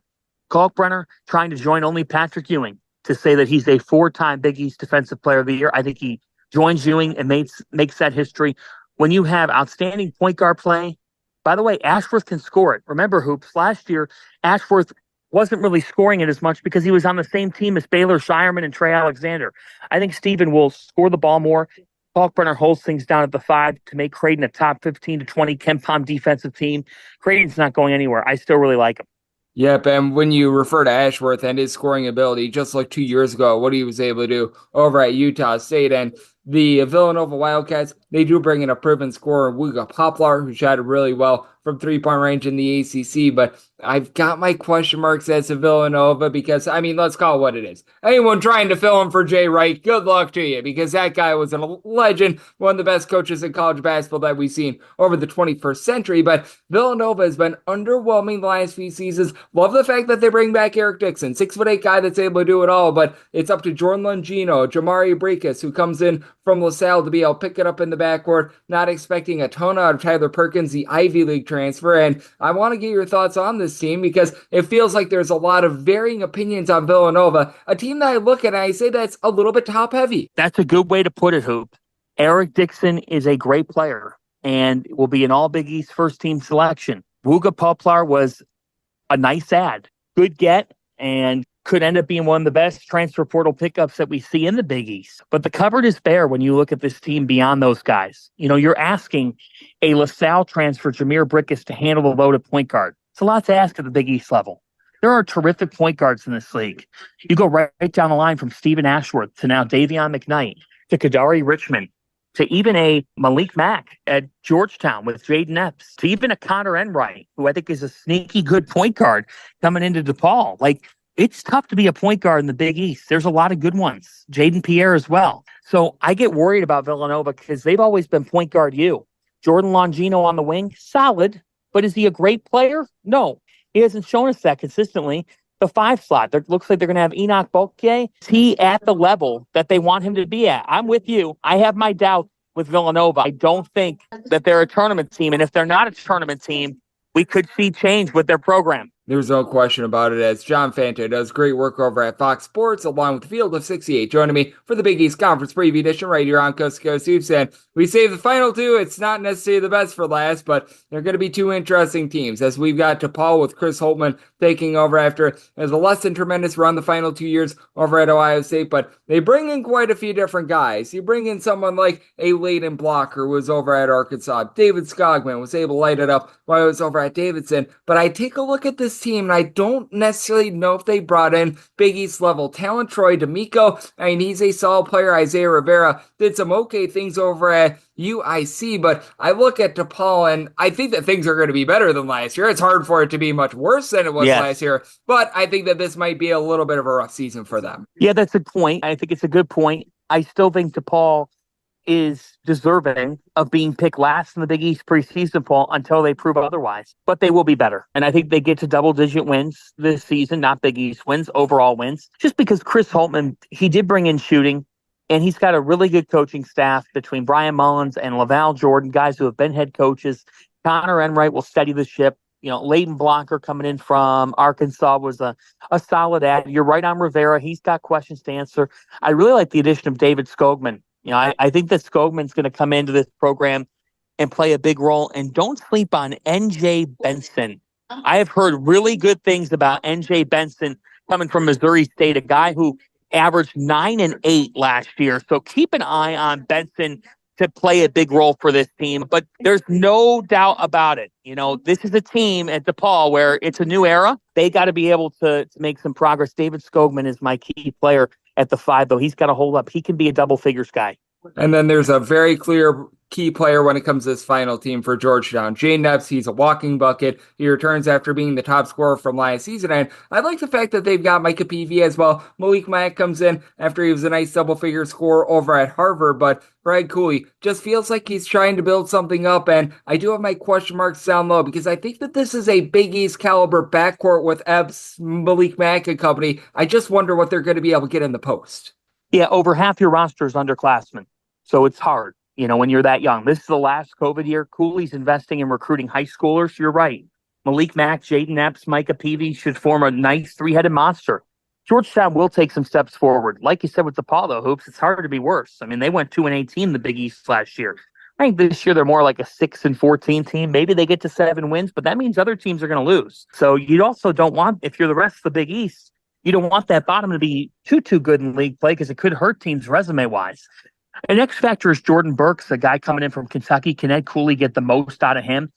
Kalkbrenner trying to join only Patrick Ewing to say that he's a 4-time Big East Defensive Player of the Year. I think he joins Ewing and makes that history. When you have outstanding point guard play, by the way, Ashworth can score it. Remember, Hoops, last year, Ashworth wasn't really scoring it as much because he was on the same team as Baylor Shireman and Trey Alexander. I think Stephen will score the ball more. Kalkbrenner holds things down at the 5 to make Creighton a top 15 to 20 KenPom defensive team. Creighton's not going anywhere. I still really like him. Yep, and when you refer to Ashworth and his scoring ability, just like 2 years ago, what he was able to do over at Utah State and the Villanova Wildcats, they do bring in a proven scorer, Wooga Poplar, who shot it really well from three-point range in the ACC, but I've got my question marks as to Villanova because, let's call it what it is. Anyone trying to fill in for Jay Wright, good luck to you because that guy was a legend, one of the best coaches in college basketball that we've seen over the 21st century, but Villanova has been underwhelming the last few seasons. Love the fact that they bring back Eric Dixon, 6'8" guy that's able to do it all, but it's up to Jordan Longino, Jamari Brekas, who comes in from LaSalle to be able to pick it up in the backcourt, not expecting a ton out of Tyler Perkins, the Ivy League transfer. And I want to get your thoughts on this team because it feels like there's a lot of varying opinions on Villanova, a team that I look at and I say that's a little bit top heavy. That's a good way to put it, Hoop. Eric Dixon is a great player and will be an all Big East first team selection. Wooga Poplar was a nice ad, good get, and could end up being one of the best transfer portal pickups that we see in the Big East. But the cupboard is bare when you look at this team beyond those guys. You're asking a LaSalle transfer, Jameer Brickus, to handle the load at point guard. It's a lot to ask at the Big East level. There are terrific point guards in this league. You go right down the line from Stephen Ashworth to now Davion McKnight to Kadari Richmond to even a Malik Mack at Georgetown with Jaden Epps to even a Connor Enright, who I think is a sneaky good point guard coming into DePaul. It's tough to be a point guard in the Big East. There's a lot of good ones. Jaden Pierre as well. So I get worried about Villanova because they've always been point guard you. Jordan Longino on the wing, solid. But is he a great player? No. He hasn't shown us that consistently. The 5 slot, it looks like they're going to have Enoch Boltier. Is he at the level that they want him to be at? I'm with you. I have my doubts with Villanova. I don't think that they're a tournament team. And if they're not a tournament team, we could see change with their program. There's no question about it, as John Fanta does great work over at Fox Sports, along with the Field of 68, joining me for the Big East Conference Preview Edition right here on Coast to Coast Hoops. And we save the final two. It's not necessarily the best for last, but they're going to be two interesting teams, as we've got DePaul with Chris Holtmann taking over after as a less than tremendous run the final 2 years over at Ohio State, but they bring in quite a few different guys. You bring in someone like a Layden Blocker, who was over at Arkansas. David Skogman was able to light it up while he was over at Davidson. But I take a look at this this team, and I don't necessarily know if they brought in Big East level talent. Troy D'Amico, I mean, he's a solid player. Isaiah Rivera did some okay things over at UIC, but I look at DePaul and I think that things are going to be better than last year. It's hard for it to be much worse than it was last year, but I think that this might be a little bit of a rough season for them. Yeah, that's a point. I think it's a good point. I still think DePaul is deserving of being picked last in the Big East preseason poll until they prove otherwise. But they will be better. And I think they get to double-digit wins this season, not Big East wins, overall wins. Just because Chris Holtman, he did bring in shooting, and he's got a really good coaching staff between Brian Mullins and LaVall Jordan, guys who have been head coaches. Connor Enright will steady the ship. You know, Leighton Blanker coming in from Arkansas was a solid add. You're right on Rivera. He's got questions to answer. I really like the addition of David Skogman. You know, I think that Skogman's going to come into this program and play a big role. And don't sleep on NJ Benson. I have heard really good things about NJ Benson coming from Missouri State, a guy who averaged 9 and 8 last year. So keep an eye on Benson to play a big role for this team. But there's no doubt about it. You know, this is a team at DePaul where it's a new era. They got to be able to make some progress. David Skogman is my key player at the 5, though. He's got to hold up. He can be a double figures guy. And then there's a very clear key player when it comes to this final team for Georgetown. Jane Epps, he's a walking bucket. He returns after being the top scorer from last season. And I like the fact that they've got Micah Peavy as well. Malik Mack comes in after he was a nice double-figure scorer over at Harvard. But Brad Cooley just feels like he's trying to build something up. And I do have my question marks down low because I think that this is a Big East caliber backcourt with Epps, Malik Mack, and company. I just wonder what they're going to be able to get in the post. Yeah, over half your roster is underclassmen. So it's hard, you know, when you're that young. This is the last COVID year. Cooley's investing in recruiting high schoolers. You're right. Malik Mack, Jaden Epps, Micah Peavy should form a nice three-headed monster. Georgetown will take some steps forward. Like you said with the DePaul hoops, it's hard to be worse. I mean, they went 2-18 in the Big East last year. I think this year they're more like a 6-14 team. Maybe they get to 7 wins, but that means other teams are going to lose. So you also don't want, if you're the rest of the Big East, you don't want that bottom to be too good in league play because it could hurt teams resume-wise. An X factor is Jordan Burks, a guy coming in from Kentucky. Can Ed Cooley get the most out of him?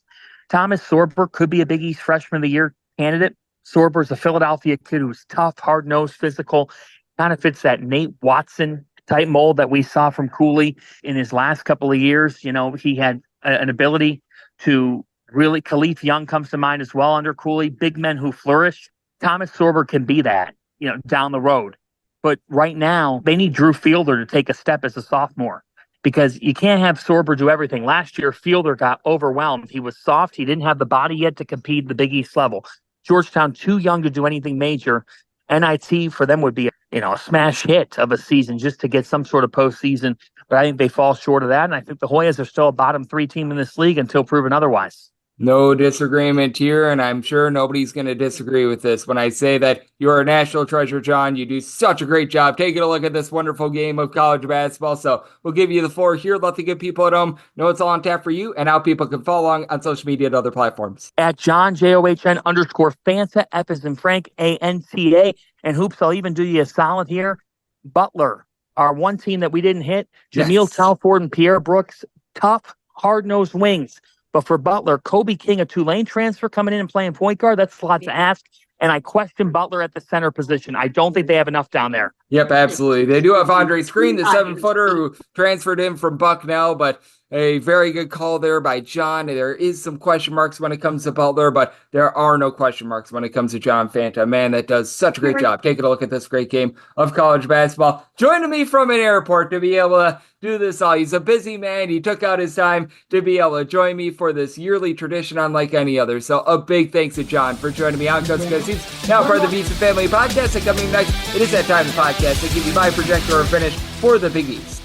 Thomas Sorber could be a Big East Freshman of the Year candidate. Sorber's a Philadelphia kid who's tough, hard-nosed, physical, kind of fits that Nate Watson type mold that we saw from Cooley in his last couple of years. You know, he had an ability to really, Khalif Young comes to mind as well under Cooley, big men who flourish. Thomas Sorber can be that, you know, down the road. But right now, they need Drew Fielder to take a step as a sophomore because you can't have Sorber do everything. Last year, Fielder got overwhelmed. He was soft. He didn't have the body yet to compete at the Big East level. Georgetown, too young to do anything major. NIT for them would be, a smash hit of a season just to get some sort of postseason. But I think they fall short of that. And I think the Hoyas are still a bottom 3 team in this league until proven otherwise. No disagreement here, and I'm sure nobody's going to disagree with this when I say that you're a national treasure, John. You do such a great job taking a look at this wonderful game of college basketball. So we'll give you the floor here. Let the good people at home know it's all on tap for you and how people can follow along on social media and other platforms. At John, JOHN_Fanta, F as in Frank, ANTA, and Hoops, I'll even do you a solid here. Butler, our one team that we didn't hit, Jameel Telford and Pierre Brooks, tough, hard-nosed wings. But for Butler, Kobe King, a Tulane transfer coming in and playing point guard, that's a lot to ask. And I question Butler at the center position. I don't think they have enough down there. Yep, absolutely. They do have Andre Screen, the 7-footer who transferred in from Bucknell, but a very good call there by John. There is some question marks when it comes to Butler, but there are no question marks when it comes to John Fanta. Man, that does such a great job taking a look at this great game of college basketball. Joining me from an airport to be able to do this all. He's a busy man. He took out his time to be able to join me for this yearly tradition unlike any other. So a big thanks to John for joining me on Coast to Coast, now part of the VC Family Podcast. And coming next, it is that time of the podcast to give you my projector or finish for the Big East.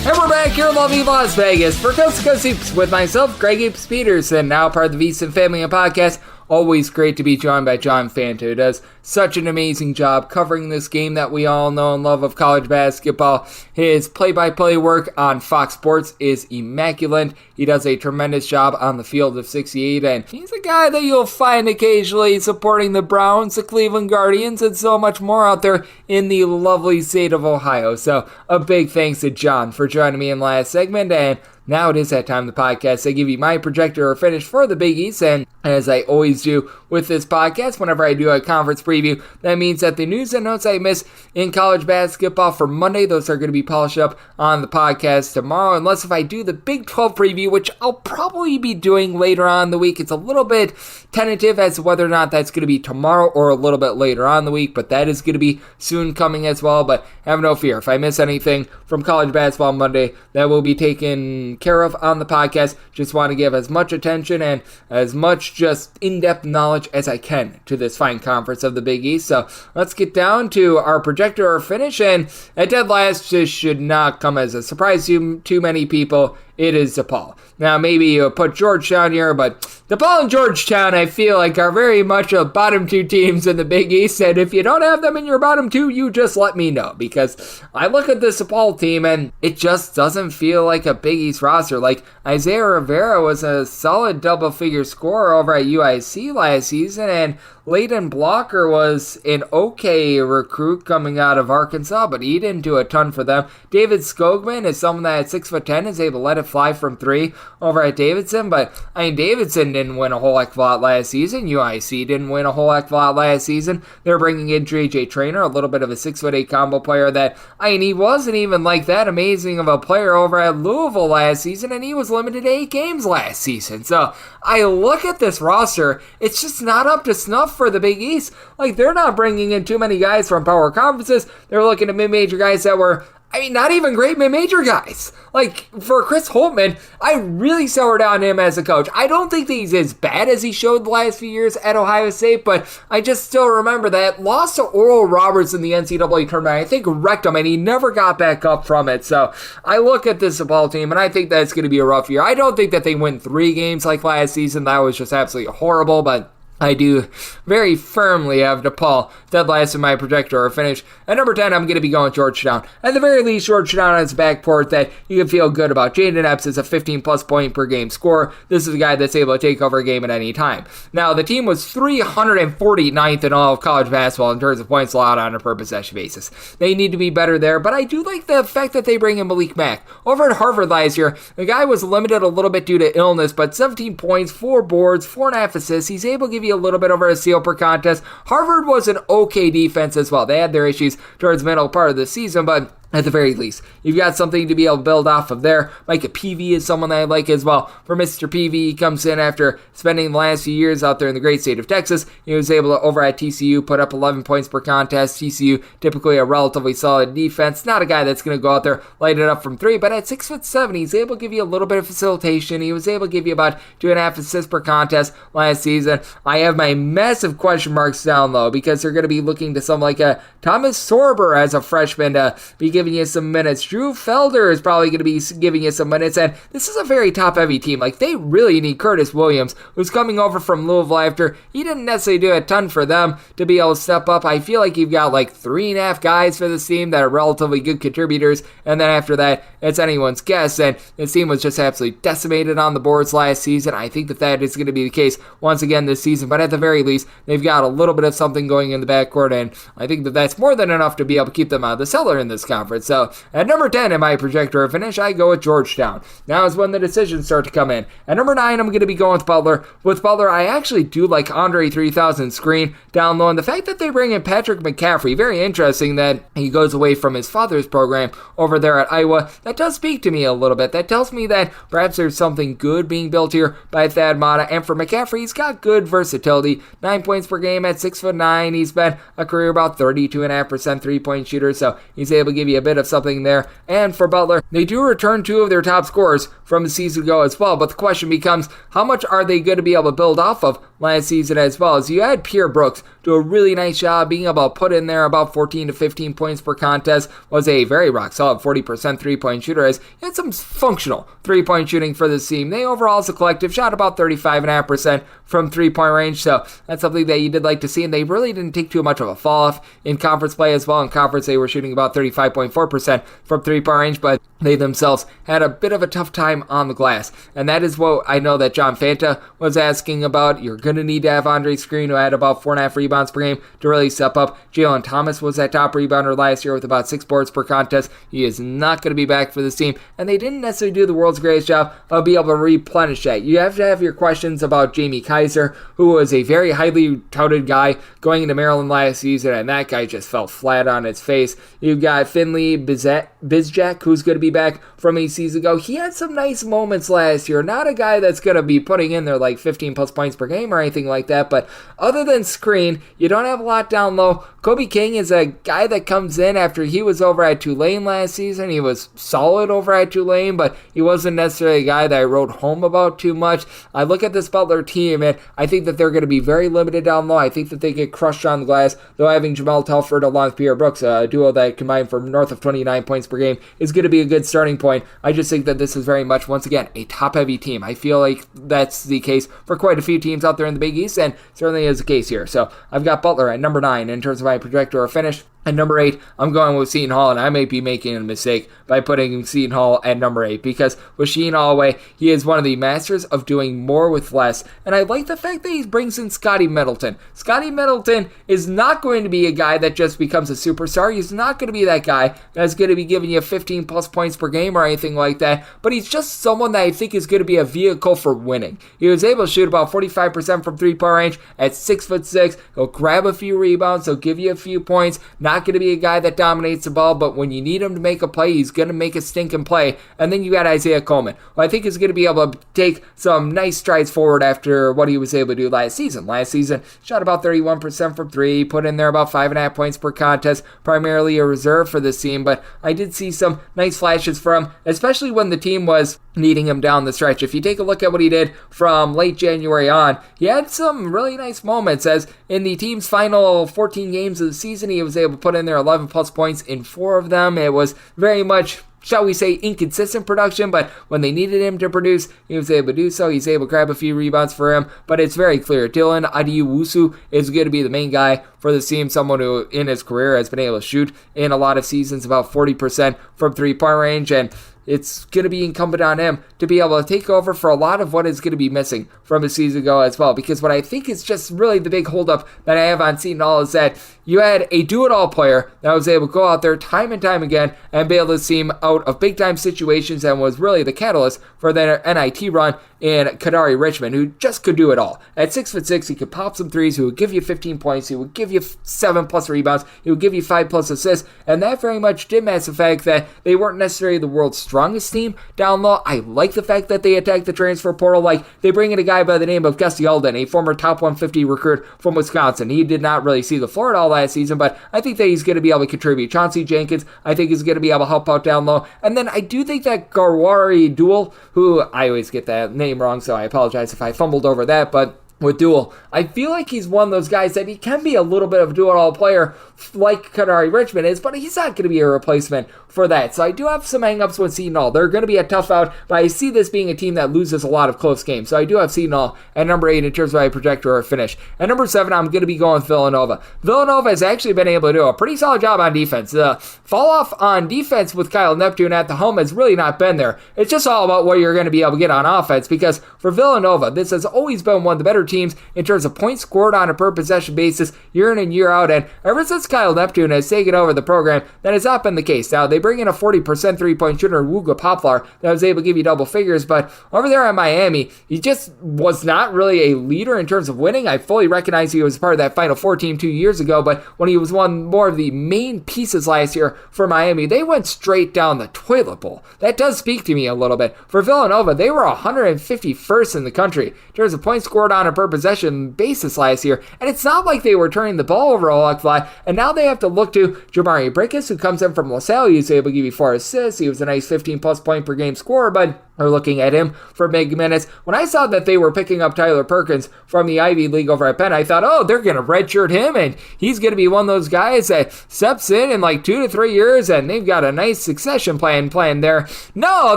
And we're back here in lovely Las Vegas for Coast to Coast Hoops with myself, Greg Hoops Peterson, now part of the VC Family Podcast. Always great to be joined by John Fanta, who does such an amazing job covering this game that we all know and love of college basketball. His play-by-play work on Fox Sports is immaculate. He does a tremendous job on the Field of 68, and he's a guy that you'll find occasionally supporting the Browns, the Cleveland Guardians, and so much more out there in the lovely state of Ohio. So a big thanks to John for joining me in last segment, and now it is that time of the podcast. I give you my projector or finish for the Big East, and as I always do with this podcast, whenever I do a conference preview, that means that the news and notes I miss in college basketball for Monday, those are going to be polished up on the podcast tomorrow, unless if I do the Big 12 preview, which I'll probably be doing later on in the week. It's a little bit tentative as to whether or not that's going to be tomorrow or a little bit later on in the week, but that is going to be soon coming as well. But have no fear, if I miss anything from college basketball Monday, that will be taken care of on the podcast. Just want to give as much attention and as much just in-depth knowledge as I can to this fine conference of the Big East. So let's get down to our projector or finish, and at dead last, this should not come as a surprise to too many people. It is DePaul. Now, maybe you put Georgetown here, but DePaul and Georgetown, I feel like, are very much a bottom two teams in the Big East, and if you don't have them in your bottom two, you just let me know, because I look at this DePaul team, and it just doesn't feel like a Big East roster. Like, Isaiah Rivera was a solid double-figure scorer over at UIC last season, and Leighton Blocker was an okay recruit coming out of Arkansas, but he didn't do a ton for them. David Skogman is someone that at 6'10" is able to let it fly from three over at Davidson, but Davidson didn't win a whole heck of a lot last season. UIC didn't win a whole heck of a lot last season. They're bringing in JJ Traynor, a little bit of a 6'8" combo player that, he wasn't even like that amazing of a player over at Louisville last season, and he was limited to 8 games last season. So I look at this roster, it's just not up to snuff for the Big East. Like, they're not bringing in too many guys from power conferences. They're looking at mid-major guys that were, not even great mid-major guys. Like, for Chris Holtman, I really soured on him as a coach. I don't think that he's as bad as he showed the last few years at Ohio State, but I just still remember that loss to Oral Roberts in the NCAA tournament, I think, wrecked him, and he never got back up from it. So I look at this ball team, and I think that it's going to be a rough year. I don't think that they win 3 games like last season. That was just absolutely horrible, but I do very firmly have DePaul dead last in my projector or finish. At number 10, I'm going to be going Georgetown. At the very least, Georgetown has a backcourt that you can feel good about. Jaden Epps is a 15-plus point per game scorer. This is a guy that's able to take over a game at any time. Now, the team was 349th in all of college basketball in terms of points allowed on a per-possession basis. They need to be better there, but I do like the fact that they bring in Malik Mack. Over at Harvard last year, the guy was limited a little bit due to illness, but 17 points, 4 boards, 4.5 assists. He's able to give you a little bit over a steal per contest. Harvard was an okay defense as well. They had their issues towards the middle part of the season, but at the very least, you've got something to be able to build off of there. Micah Peavy is someone that I like as well. For Mr. Peavy, he comes in after spending the last few years out there in the great state of Texas. He was able to, over at TCU, put up 11 points per contest. TCU, typically a relatively solid defense. Not a guy that's going to go out there, light it up from 3, but at 6'7", he's able to give you a little bit of facilitation. He was able to give you about 2.5 assists per contest last season. I have my massive question marks down low because they're going to be looking to someone like a Thomas Sorber as a freshman to be giving you some minutes. Drew Felder is probably going to be giving you some minutes, and this is a very top-heavy team. Like, they really need Curtis Williams, who's coming over from Louisville after he didn't necessarily do a ton for them to be able to step up. I feel like you've got like 3.5 guys for this team that are relatively good contributors, and then after that, it's anyone's guess, and this team was just absolutely decimated on the boards last season. I think that is going to be the case once again this season, but at the very least, they've got a little bit of something going in the backcourt, and I think that that's more than enough to be able to keep them out of the cellar in this conference. So at number 10 in my projector finish, I go with Georgetown. Now is when the decisions start to come in. At number 9, I'm going to be going with Butler. With Butler, I actually do like Andre 3000's screen down low, and the fact that they bring in Patrick McCaffrey, very interesting that he goes away from his father's program over there at Iowa. That does speak to me a little bit. That tells me that perhaps there's something good being built here by Thad Matta, and for McCaffrey, he's got good versatility. 9 points per game at 6'9". He's been a career about 32.5% three-point shooter, so he's able to give you a bit of something there. And for Butler, they do return 2 of their top scorers from a season ago as well, but the question becomes, how much are they going to be able to build off of last season as well? As you had Pierre Brooks do a really nice job being able to put in there about 14 to 15 points per contest, was a very rock solid 40% three-point shooter, as he had some functional three-point shooting for this team. They overall as a collective shot about 35.5% from three-point range, so that's something that you did like to see, and they really didn't take too much of a fall off in conference play as well. In conference, they were shooting about 35.4% from three-point range, but they themselves had a bit of a tough time on the glass, and that is what I know that John Fanta was asking about. Your going to need to have Andre Screen, who had about 4.5 rebounds per game, to really step up. Jalen Thomas was that top rebounder last year with about 6 boards per contest. He is not going to be back for this team, and they didn't necessarily do the world's greatest job of being able to replenish that. You have to have your questions about Jamie Kaiser, who was a very highly touted guy going into Maryland last season, and that guy just fell flat on his face. You've got Finley Bizjack, who's going to be back from a season ago. He had some nice moments last year. Not a guy that's going to be putting in there like 15 plus points per game or anything like that, but other than Screen, you don't have a lot down low. Kobe King is a guy that comes in after he was over at Tulane last season. He was solid over at Tulane, but he wasn't necessarily a guy that I wrote home about too much. I look at this Butler team, and I think that they're going to be very limited down low. I think that they get crushed on the glass, though having Jamal Telford along with Pierre Brooks, a duo that combined for north of 29 points per game, is going to be a good starting point. I just think that this is very much, once again, a top-heavy team. I feel like that's the case for quite a few teams out there in the Big East, and certainly is the case here. So I've got Butler at number 9 in terms of my projector or finish. At number 8, I'm going with Seton Hall, and I may be making a mistake by putting Seton Hall at number 8, because with Sheen Holloway, he is one of the masters of doing more with less, and I like the fact that he brings in Scotty Middleton. Scotty Middleton is not going to be a guy that just becomes a superstar. He's not going to be that guy that's going to be giving you 15 plus points per game or anything like that, but he's just someone that I think is going to be a vehicle for winning. He was able to shoot about 45% from three-point range at 6'6". He'll grab a few rebounds, he'll give you a few points, not going to be a guy that dominates the ball, but when you need him to make a play, he's going to make a stinking play. And then you got Isaiah Coleman, who I think is going to be able to take some nice strides forward after what he was able to do last season. Last season, shot about 31% from 3, put in there about 5.5 points per contest, primarily a reserve for this team, but I did see some nice flashes from him, especially when the team was needing him down the stretch. If you take a look at what he did from late January on, he had some really nice moments, as in the team's final 14 games of the season, he was able to put in there 11 plus points in 4 of them. It was very much, shall we say, inconsistent production, but when they needed him to produce, he was able to do so. He's able to grab a few rebounds for him, but it's very clear Dylan Adiuwusu is going to be the main guy for the team, someone who in his career has been able to shoot in a lot of seasons about 40% from three-point range, and it's going to be incumbent on him to be able to take over for a lot of what is going to be missing from a season ago as well. Because what I think is just really the big holdup that I have on Seton Hall is that you had a do-it-all player that was able to go out there time and time again and be able to see him out of big-time situations, and was really the catalyst for the NIT run in Kadari Richmond, who just could do it all. At 6'6", he could pop some threes, he would give you 15 points, he would give you 7 plus rebounds, he would give you 5 plus assists, and that very much did match the fact that they weren't necessarily the world's strongest team down low. I like the fact that they attacked the transfer portal. Like, they bring in a guy by the name of Gusty Alden, a former top 150 recruit from Wisconsin. He did not really see the floor at all last season, but I think that he's going to be able to contribute. Chauncey Jenkins, I think, is going to be able to help out down low. And then I do think that Garwari Duel, who I always get that name wrong, so I apologize if I fumbled over that, but with Duel, I feel like he's one of those guys that he can be a little bit of a do-it-all player like Kadari Richmond is, but he's not going to be a replacement for that. So I do have some hang-ups with Seton Hall. They're going to be a tough out, but I see this being a team that loses a lot of close games. So I do have Seton Hall at number 8 in terms of my projector or finish. At number 7, I'm going to be going with Villanova. Villanova has actually been able to do a pretty solid job on defense. The fall off on defense with Kyle Neptune at the helm has really not been there. It's just all about what you're going to be able to get on offense, because for Villanova, this has always been one of the better teams in terms of points scored on a per possession basis year in and year out, and ever since Kyle Neptune has taken over the program, that has not been the case. Now, they bring in a 40% three-point shooter, Wooga Poplar, that was able to give you double figures, but over there at Miami, he just was not really a leader in terms of winning. I fully recognize he was part of that Final Four team 2 years ago, but when he was one more of the main pieces last year for Miami, they went straight down the toilet bowl. That does speak to me a little bit. For Villanova, they were 151st in the country in terms of points scored on a per possession basis last year, and it's not like they were turning the ball over a lot, and now they have to look to Jamari Brickus, who comes in from LaSalle. He's able to give you 4 assists. He was a nice 15 plus point per game scorer, but are looking at him for big minutes. When I saw that they were picking up Tyler Perkins from the Ivy League over at Penn, I thought, oh, they're going to redshirt him, and he's going to be one of those guys that steps in like 2 to 3 years, and they've got a nice succession plan there. No,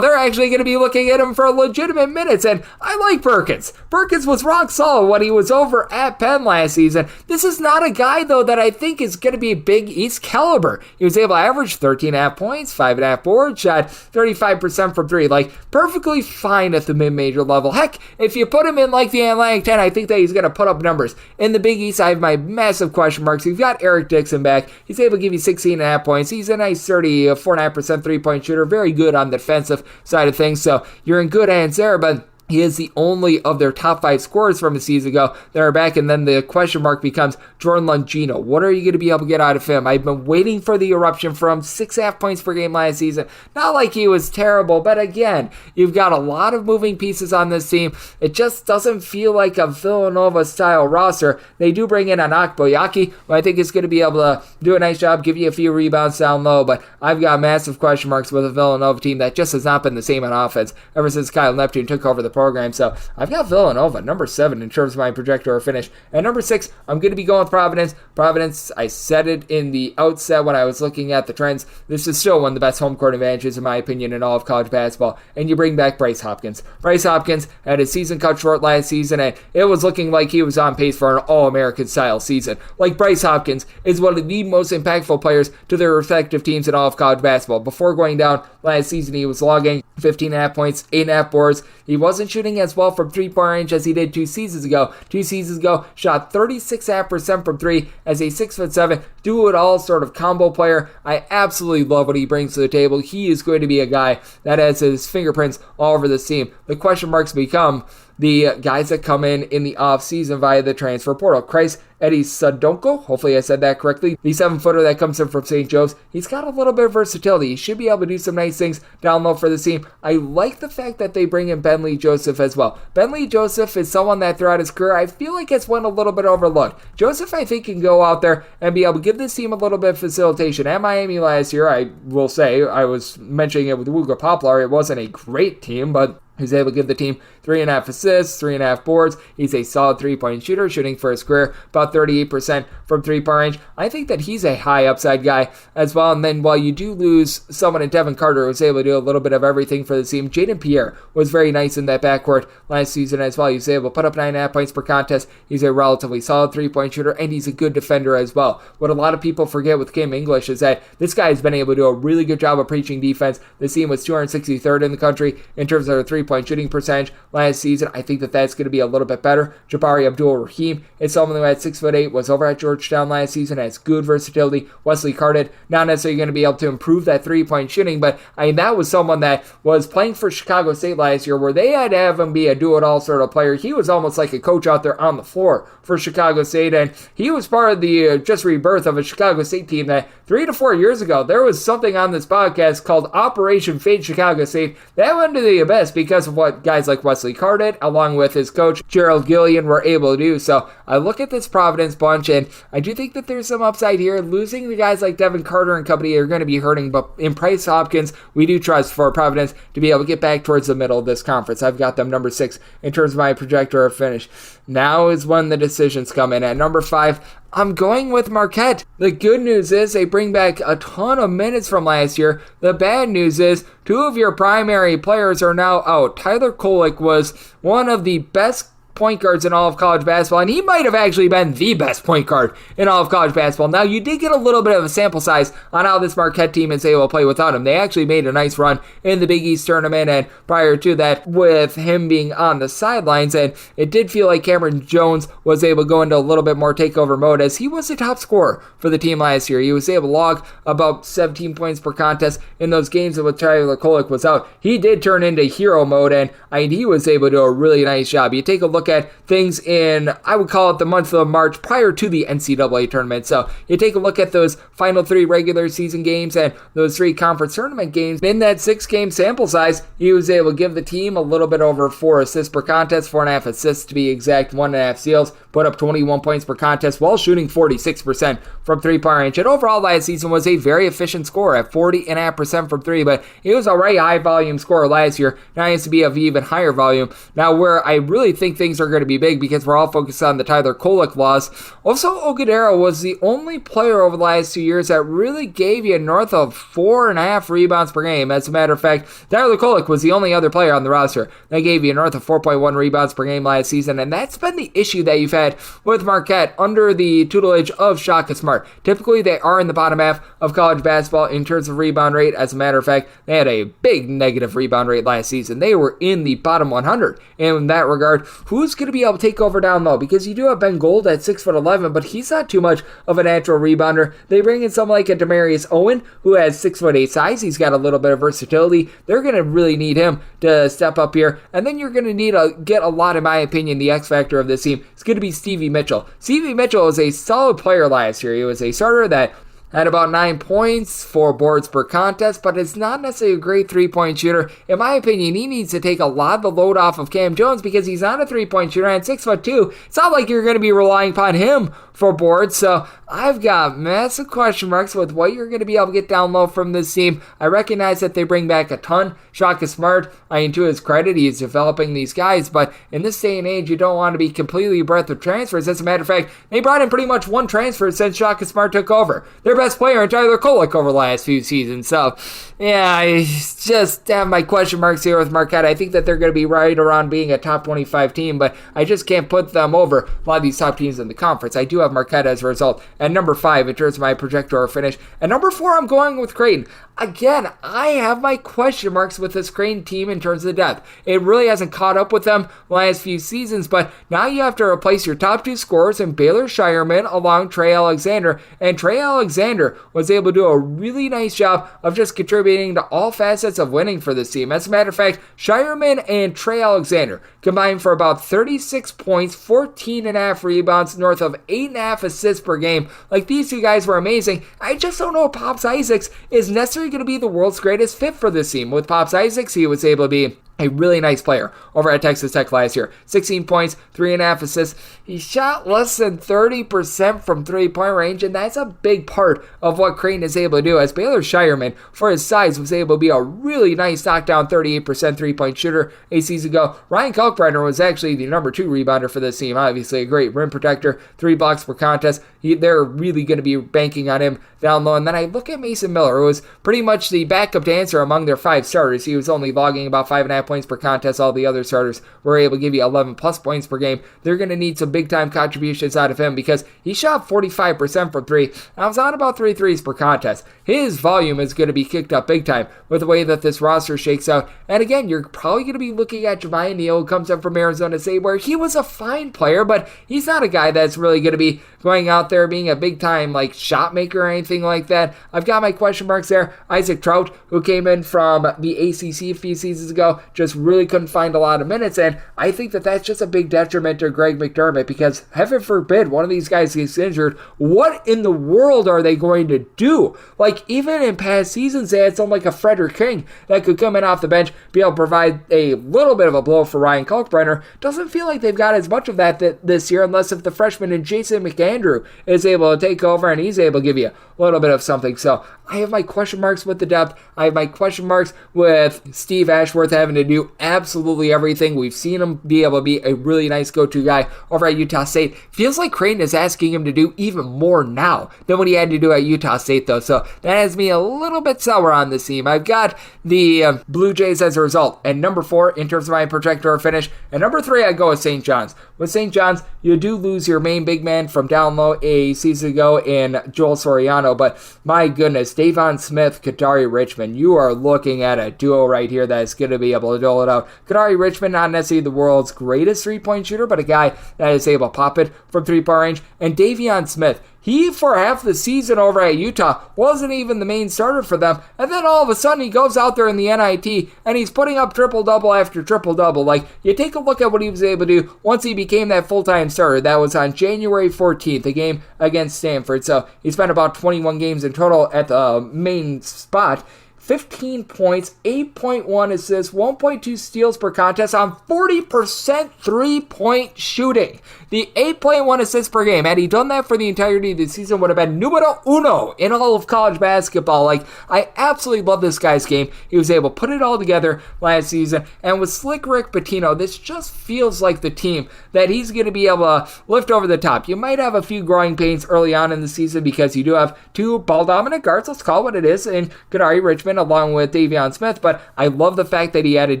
they're actually going to be looking at him for legitimate minutes, and I like Perkins. Perkins was rock solid when he was over at Penn last season. This is not a guy, though, that I think is going to be Big East caliber. He was able to average 13.5 points, 5.5 boards, shot 35% from 3. Like, perfect perfectly fine at the mid-major level. Heck, if you put him in like the Atlantic 10, I think that he's going to put up numbers. In the Big East, I have my massive question marks. You've got Eric Dixon back. He's able to give you 16.5 points. He's a nice 4.5% three-point shooter. Very good on the defensive side of things, so you're in good hands there, but he is the only of their top 5 scorers from a season ago that are back, and then the question mark becomes Jordan Longino. What are you going to be able to get out of him? I've been waiting for the eruption from 6.5 points per game last season. Not like he was terrible, but again, you've got a lot of moving pieces on this team. It just doesn't feel like a Villanova-style roster. They do bring in Anak Boyaki, who I think is going to be able to do a nice job, give you a few rebounds down low, but I've got massive question marks with a Villanova team that just has not been the same on offense ever since Kyle Neptune took over the program. So I've got Villanova, number 7 in terms of my projector or finish. At number 6, I'm going to be going with Providence. Providence, I said it in the outset when I was looking at the trends. This is still one of the best home court advantages, in my opinion, in all of college basketball. And you bring back Bryce Hopkins. Bryce Hopkins had his season cut short last season, and it was looking like he was on pace for an All-American style season. Like, Bryce Hopkins is one of the most impactful players to their respective teams in all of college basketball. Before going down last season, he was logging 15.5 points, 8.5 boards. He wasn't shooting as well from three-point range as he did 2 seasons ago. 2 seasons ago, shot 36.5% from 3 as a 6'7", do-it-all sort of combo player. I absolutely love what he brings to the table. He is going to be a guy that has his fingerprints all over this team. The question marks become the guys that come in the offseason via the transfer portal. Christ Eddie Sadonko, hopefully I said that correctly, the 7-footer that comes in from St. Joe's. He's got a little bit of versatility. He should be able to do some nice things down low for the team. I like the fact that they bring in Ben Lee Joseph as well. Ben Lee Joseph is someone that throughout his career, I feel like it's went a little bit overlooked. Joseph, I think, can go out there and be able to give this team a little bit of facilitation. At Miami last year, I will say, I was mentioning it with Wooga Poplar, it wasn't a great team, but he's able to give the team 3.5 assists, 3.5 boards. He's a solid three-point shooter, shooting for his career about 38% from three-point range. I think that he's a high upside guy as well. And then while you do lose someone in Devin Carter who was able to do a little bit of everything for the team, Jaden Pierre was very nice in that backcourt last season as well. He was able to put up 9.5 points per contest. He's a relatively solid three-point shooter, and he's a good defender as well. What a lot of people forget with Kim English is that this guy has been able to do a really good job of preaching defense. This team was 263rd in the country in terms of their three-point shooting percentage last season. I think that that's going to be a little bit better. Jabari Abdul-Rahim is someone who at 6'8", was over at Georgetown last season, has good versatility. Wesley Carded, not necessarily going to be able to improve that three-point shooting, but I mean, that was someone that was playing for Chicago State last year where they had to have him be a do-it-all sort of player. He was almost like a coach out there on the floor for Chicago State, and he was part of the just rebirth of a Chicago State team that 3 to 4 years ago, there was something on this podcast called Operation Fade Chicago State. That went to the abyss because of what guys like Wesley Carded, along with his coach Gerald Gillian, were able to do. So I look at this Providence bunch, and I do think that there's some upside here. Losing the guys like Devin Carter and company are going to be hurting, but in Bryce Hopkins, we do trust for Providence to be able to get back towards the middle of this conference. I've got them number 6 in terms of my projector of finish. Now is when the decisions come in. At number 5, I'm going with Marquette. The good news is they bring back a ton of minutes from last year. The bad news is 2 of your primary players are now out. Tyler Kolek was one of the best point guards in all of college basketball, and he might have actually been the best point guard in all of college basketball. Now, you did get a little bit of a sample size on how this Marquette team is able to play without him. They actually made a nice run in the Big East tournament, and prior to that, with him being on the sidelines, and it did feel like Cameron Jones was able to go into a little bit more takeover mode, as he was the top scorer for the team last year. He was able to log about 17 points per contest in those games that with Tyler Kolek was out. He did turn into hero mode, and he was able to do a really nice job. You take a look at things in, I would call it the month of March prior to the NCAA tournament. So you take a look at those final 3 regular season games and those 3 conference tournament games. In that 6-game sample size, he was able to give the team a little bit over 4 assists per contest, 4.5 assists to be exact, 1.5 steals, put up 21 points per contest while shooting 46% from three-point range. And overall last season was a very efficient scorer at 40.5% from 3, but he was already a high volume scorer last year. Now he has to be of even higher volume. Now where I really think things things are going to be big because we're all focused on the Tyler Kolek loss. Also, Ogudero was the only player over the last 2 years that really gave you north of 4.5 rebounds per game. As a matter of fact, Tyler Kolek was the only other player on the roster that gave you north of 4.1 rebounds per game last season, and that's been the issue that you've had with Marquette under the tutelage of Shaka Smart. Typically, they are in the bottom half of college basketball in terms of rebound rate. As a matter of fact, they had a big negative rebound rate last season. They were in the bottom 100 in that regard. Who's going to be able to take over down low? Because you do have Ben Gold at 6'11", but he's not too much of a natural rebounder. They bring in someone like a Demarius Owen, who has 6'8" size. He's got a little bit of versatility. They're going to really need him to step up here. And then you're going to need to get a lot, in my opinion, the X factor of this team. It's going to be Stevie Mitchell. Stevie Mitchell is a solid player last year. He was a starter that had about 9 points, 4 boards per contest, but it's not necessarily a great three-point shooter. In my opinion, he needs to take a lot of the load off of Cam Jones because he's not a three-point shooter, and 6'2", it's not like you're going to be relying upon him for boards. So I've got massive question marks with what you're going to be able to get down low from this team. I recognize that they bring back a ton. Shaka Smart, to his credit, he's developing these guys, but in this day and age, you don't want to be completely bereft of transfers. As a matter of fact, they brought in pretty much one transfer since Shaka Smart took over. Their best player, Tyler Kolek, over the last few seasons. So, yeah, I just have my question marks here with Marquette. I think that they're going to be right around being a top 25 team, but I just can't put them over a lot of these top teams in the conference. I do have Marquette as a result at number 5 in terms of my projector finish. At number 4, I'm going with Creighton. Again, I have my question marks with this Creighton team in terms of depth. It really hasn't caught up with them the last few seasons, but now you have to replace your top 2 scorers in Baylor Shireman along Trey Alexander, and Trey Alexander was able to do a really nice job of just contributing to all facets of winning for this team. As a matter of fact, Shireman and Trey Alexander combined for about 36 points, 14.5 rebounds, north of 8.5 assists per game. Like, these two guys were amazing. I just don't know if Pops Isaacs is necessarily going to be the world's greatest fit for this team. With Pops Isaacs, he was able to be a really nice player over at Texas Tech last year. 16 points, 3.5 assists. He shot less than 30% from three-point range, and that's a big part of what Creighton is able to do, as Baylor Shireman, for his size, was able to be a really nice knockdown 38% three-point shooter a season ago. Ryan Kalkbrenner was actually the number 2 rebounder for this team. Obviously a great rim protector, 3 blocks per contest. They're really going to be banking on him down low. And then I look at Mason Miller, who was pretty much the backup dancer among their 5 starters. He was only logging about 5.5 points per contest. All the other starters were able to give you 11 plus points per game. They're going to need some big time contributions out of him because he shot 45% from 3. I was on about 3 threes per contest. His volume is going to be kicked up big time with the way that this roster shakes out. And again, you're probably going to be looking at Jamiah Neal, who comes up from Arizona State, where he was a fine player, but he's not a guy that's really going to be going out there being a big time like shot maker or anything like that. I've got my question marks there. Isaac Trout, who came in from the ACC a few seasons ago, just really couldn't find a lot of minutes, and I think that that's just a big detriment to Greg McDermott because heaven forbid one of these guys gets injured. What in the world are they going to do? Like, even in past seasons, they had someone like a Frederick King that could come in off the bench, be able to provide a little bit of a blow for Ryan Kalkbrenner. Doesn't feel like they've got as much of that this year, unless if the freshman in Jason McAndrew is able to take over and he's able to give you a little bit of something. So I have my question marks with the depth. I have my question marks with Steve Ashworth having to do absolutely everything. We've seen him be able to be a really nice go-to guy over at Utah State. Feels like Creighton is asking him to do even more now than what he had to do at Utah State, though. So that has me a little bit sour on this team. I've got the Blue Jays as a result. And number 4, in terms of my projector finish. And number 3, I go with St. John's. With St. John's, you do lose your main big man from down low a season ago in Joel Soriano, but my goodness, Davon Smith, Kadari Richmond, you are looking at a duo right here that is going to be able to dole it out. Kadari Richmond, not necessarily the world's greatest three-point shooter, but a guy that is able to pop it from three-point range. And Davion Smith, he, for half the season over at Utah, wasn't even the main starter for them. And then all of a sudden, he goes out there in the NIT, and he's putting up triple-double after triple-double. Like, you take a look at what he was able to do once he became that full-time starter. That was on January 14th, a game against Stanford. So he spent about 21 games in total at the main spot. 15 points, 8.1 assists, 1.2 steals per contest on 40% three-point shooting. The 8.1 assists per game, had he done that for the entirety of the season, would have been numero uno in all of college basketball. Like, I absolutely love this guy's game. He was able to put it all together last season, and with Slick Rick Pitino, this just feels like the team that he's going to be able to lift over the top. You might have a few growing pains early on in the season because you do have two ball-dominant guards, let's call it what it is, in Kadari Richmond along with Davion Smith, but I love the fact that he added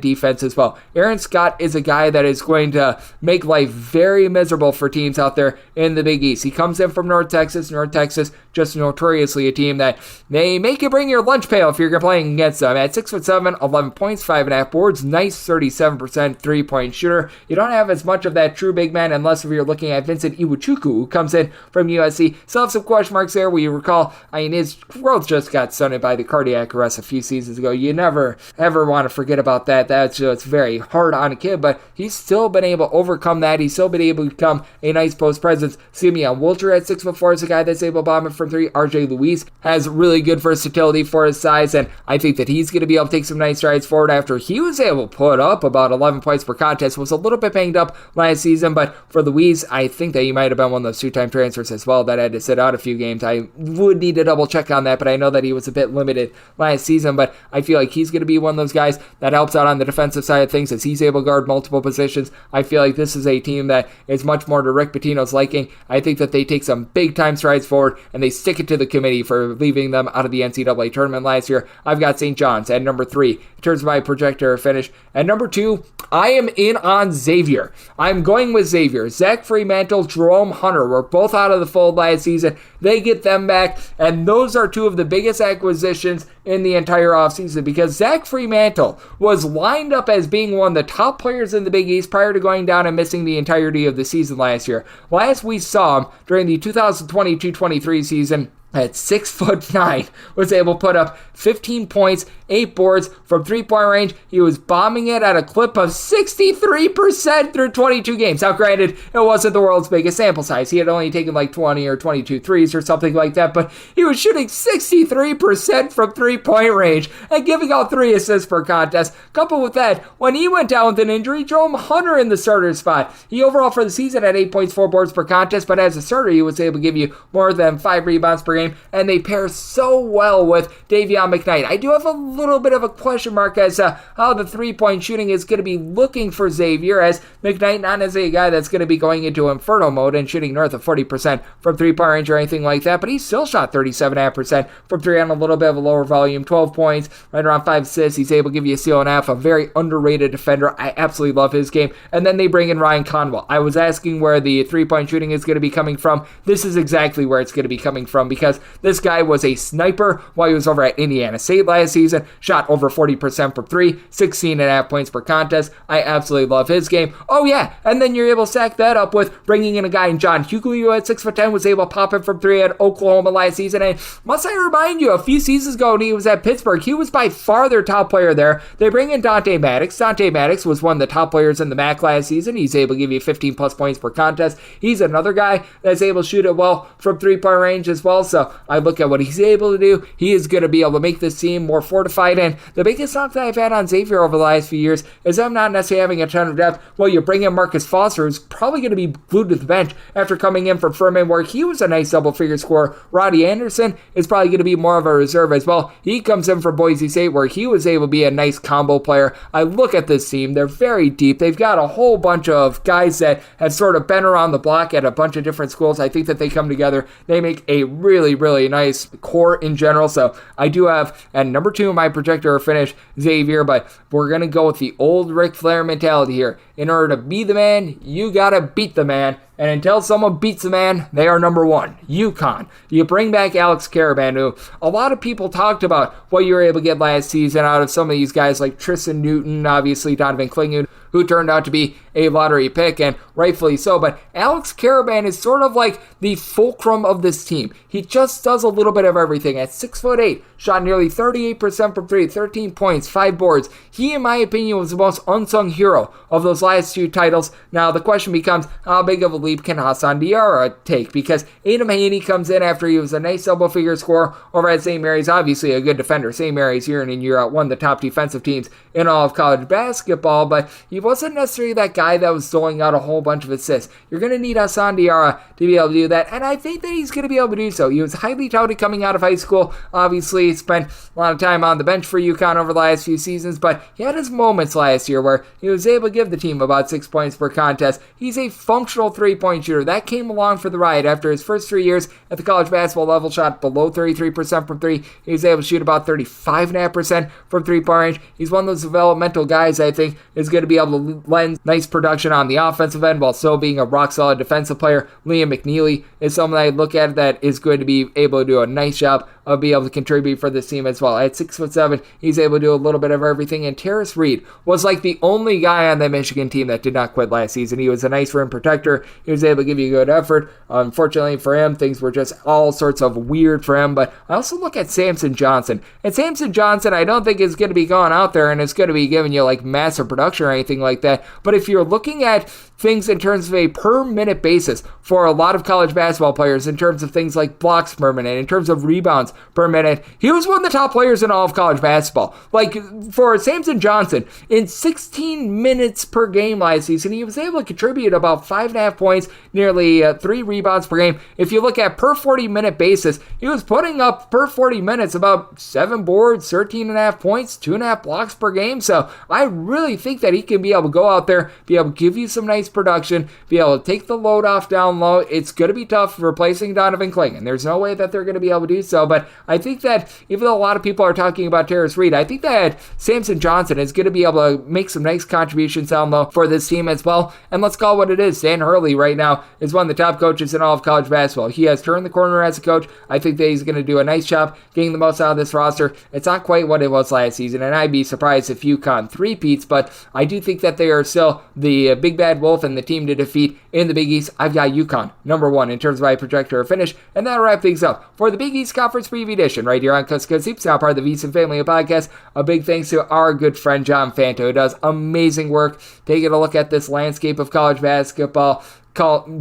defense as well. Aaron Scott is a guy that is going to make life very miserable for teams out there in the Big East. He comes in from North Texas. North Texas, just notoriously a team that they make you bring your lunch pail if you're playing against them. At 6'7", 11 points, 5.5 boards, nice 37% three-point shooter. You don't have as much of that true big man unless if you're looking at Vincent Iwuchukwu, who comes in from USC. Still have some question marks there. We recall, his growth just got stunted by the cardiac arrest a few seasons ago. You never, ever want to forget about that. That's just very hard on a kid, but he's still been able to overcome that. He's still been able to become a nice post presence. Simeon Wolter at 6'4" is a guy that's able to bomb it from three. RJ Luis has really good versatility for his size, and I think that he's going to be able to take some nice strides forward after he was able to put up about 11 points per contest. Was a little bit banged up last season, but for Luis, I think that he might have been one of those two-time transfers as well that had to sit out a few games. I would need to double check on that, but I know that he was a bit limited last season, but I feel like he's going to be one of those guys that helps out on the defensive side of things as he's able to guard multiple positions. I feel like this is a team that is much more to Rick Pitino's liking. I think that they take some big-time strides forward, and they stick it to the committee for leaving them out of the NCAA tournament last year. I've got St. John's at number 3 in terms of my projector finish. At number 2, I am in on Xavier. I'm going with Xavier. Zach Fremantle, Jerome Hunter were both out of the fold last season. They get them back, and those are two of the biggest acquisitions in the entire offseason because Zach Fremantle was lined up as being one of the top players in the Big East prior to going down and missing the entirety of the season last year. Last we saw him during the 2022-23 season, at 6'9", was able to put up 15 points, 8 boards from three-point range. He was bombing it at a clip of 63% through 22 games. Now, granted, it wasn't the world's biggest sample size. He had only taken like 20 or 22 threes or something like that, but he was shooting 63% from three-point range and giving out 3 assists per contest. Coupled with that, when he went down with an injury, Jerome Hunter in the starter spot. He overall for the season had 8 points, 4 boards per contest, but as a starter, he was able to give you more than 5 rebounds per game, and they pair so well with Davion McKnight. I do have a little bit of a question mark as to how the three-point shooting is going to be looking for Xavier, as McKnight not as a guy that's going to be going into inferno mode and shooting north of 40% from three-point range or anything like that, but he still shot 37.5% from 3 on a little bit of a lower volume, 12 points, right around 5 assists. He's able to give you a steal and a half, a very underrated defender. I absolutely love his game. And then they bring in Ryan Conwell. I was asking where the three-point shooting is going to be coming from. This is exactly where it's going to be coming from because this guy was a sniper while he was over at Indiana State last season, shot over 40% from 3, 16.5 points per contest. I absolutely love his game. Oh yeah, and then you're able to stack that up with bringing in a guy in John Hughley who at 6'10" was able to pop it from 3 at Oklahoma last season. And must I remind you, a few seasons ago when he was at Pittsburgh, he was by far their top player there. They bring in Dante Maddox. Dante Maddox was one of the top players in the MAC last season. He's able to give you 15 plus points per contest. He's another guy that's able to shoot it well from three-point range as well. So I look at what he's able to do. He is going to be able to make this team more fortified. And the biggest knock that I've had on Xavier over the last few years is I'm not necessarily having a ton of depth. Well, you bring in Marcus Foster, who's probably going to be glued to the bench after coming in from Furman, where he was a nice double-figure scorer. Roddy Anderson is probably going to be more of a reserve as well. He comes in from Boise State, where he was able to be a nice combo player. I look at this team. They're very deep. They've got a whole bunch of guys that have sort of been around the block at a bunch of different schools. I think that they come together. They make a really, really nice core in general. So I do have at number 2 in my projector finish Xavier, but we're going to go with the old Ric Flair mentality here. In order to be the man, you got to beat the man. And until someone beats the man, they are number 1. UConn. You bring back Alex Caravan, who a lot of people talked about what you were able to get last season out of some of these guys like Tristan Newton, obviously Donovan Clingan, who turned out to be a lottery pick, and rightfully so. But Alex Caravan is sort of like the fulcrum of this team. He just does a little bit of everything. At 6'8", shot nearly 38% from 3, 13 points, 5 boards. He, in my opinion, was the most unsung hero of those last 2 titles. Now, the question becomes, how big of a lead leap can Hassan Diarra take? Because Adam Haney comes in after he was a nice double figure scorer over at St. Mary's, obviously a good defender. St. Mary's year in and year out, one of the top defensive teams in all of college basketball, but he wasn't necessarily that guy that was doling out a whole bunch of assists. You're going to need Hassan Diarra to be able to do that, and I think that he's going to be able to do so. He was highly touted coming out of high school. Obviously, spent a lot of time on the bench for UConn over the last few seasons, but he had his moments last year where he was able to give the team about 6 points per contest. He's a functional three-point shooter. That came along for the ride after his first 3 years at the college basketball level, shot below 33% from three. He was able to shoot about 35.5% from three-point range. He's one of those developmental guys I think is going to be able to lend nice production on the offensive end while still being a rock-solid defensive player. Liam McNeely is someone I look at that is going to be able to do a nice job of being able to contribute for this team as well. At 6'7", he's able to do a little bit of everything, and Terrace Reed was like the only guy on that Michigan team that did not quit last season. He was a nice rim protector. He was able to give you a good effort. Unfortunately for him, things were just all sorts of weird for him, but I also look at Samson Johnson. And Samson Johnson, I don't think is going to be going out there and it's going to be giving you like massive production or anything like that, but if you're looking at things in terms of a per minute basis for a lot of college basketball players, in terms of things like blocks per minute, in terms of rebounds per minute, he was one of the top players in all of college basketball. Like for Samson Johnson, in 16 minutes per game last season, he was able to contribute about 5.5 points, nearly 3 rebounds per game. If you look at per 40 minute basis, he was putting up per 40 minutes about 7 boards, 13.5 points, 2.5 blocks per game. So I really think that he can be able to go out there, be able to give you some nice production, be able to take the load off down low. It's going to be tough replacing Donovan Clingan. There's no way that they're going to be able to do so, but I think that even though a lot of people are talking about Terrace Reed, I think that Samson Johnson is going to be able to make some nice contributions down low for this team as well. And let's call it what it is. Dan Hurley right now is one of the top coaches in all of college basketball. He has turned the corner as a coach. I think that he's going to do a nice job getting the most out of this roster. It's not quite what it was last season, and I'd be surprised if UConn three-peats, but I do think that they are still the big bad wolf and the team to defeat in the Big East. I've got UConn number 1 in terms of my projector finish, and that'll wrap things up for the Big East Conference Preview Edition right here on Coast to Coast Hoops, now part of the VSiN Family Podcast. A big thanks to our good friend John Fanta, who does amazing work taking a look at this landscape of college basketball,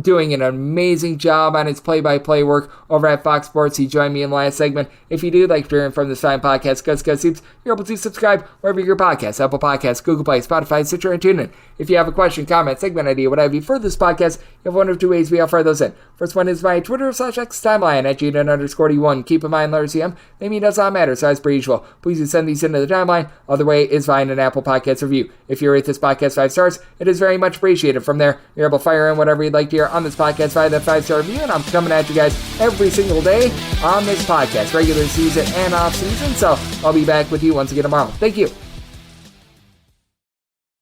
doing an amazing job on his play-by-play work over at Fox Sports. He joined me in the last segment. If you do like hearing from this fine podcast, Coast to Coast Hoops, you're able to subscribe wherever you get your podcasts, Apple Podcasts, Google Play, Spotify, Stitcher, and TuneIn. If you have a question, comment, segment idea, what have you for this podcast, you have one of two ways we offer those in. First one is my Twitter/X timeline at Gina_D1. Keep in mind, letter CM, maybe does not matter, so as per usual, please do send these into the timeline. Other way is via an Apple Podcast review. If you rate this podcast 5 stars, it is very much appreciated. From there, you're able to fire in whatever you'd like to hear on this podcast via that 5-star review, and I'm coming at you guys every single day on this podcast, regular season and off season, so I'll be back with you once again tomorrow. Thank you.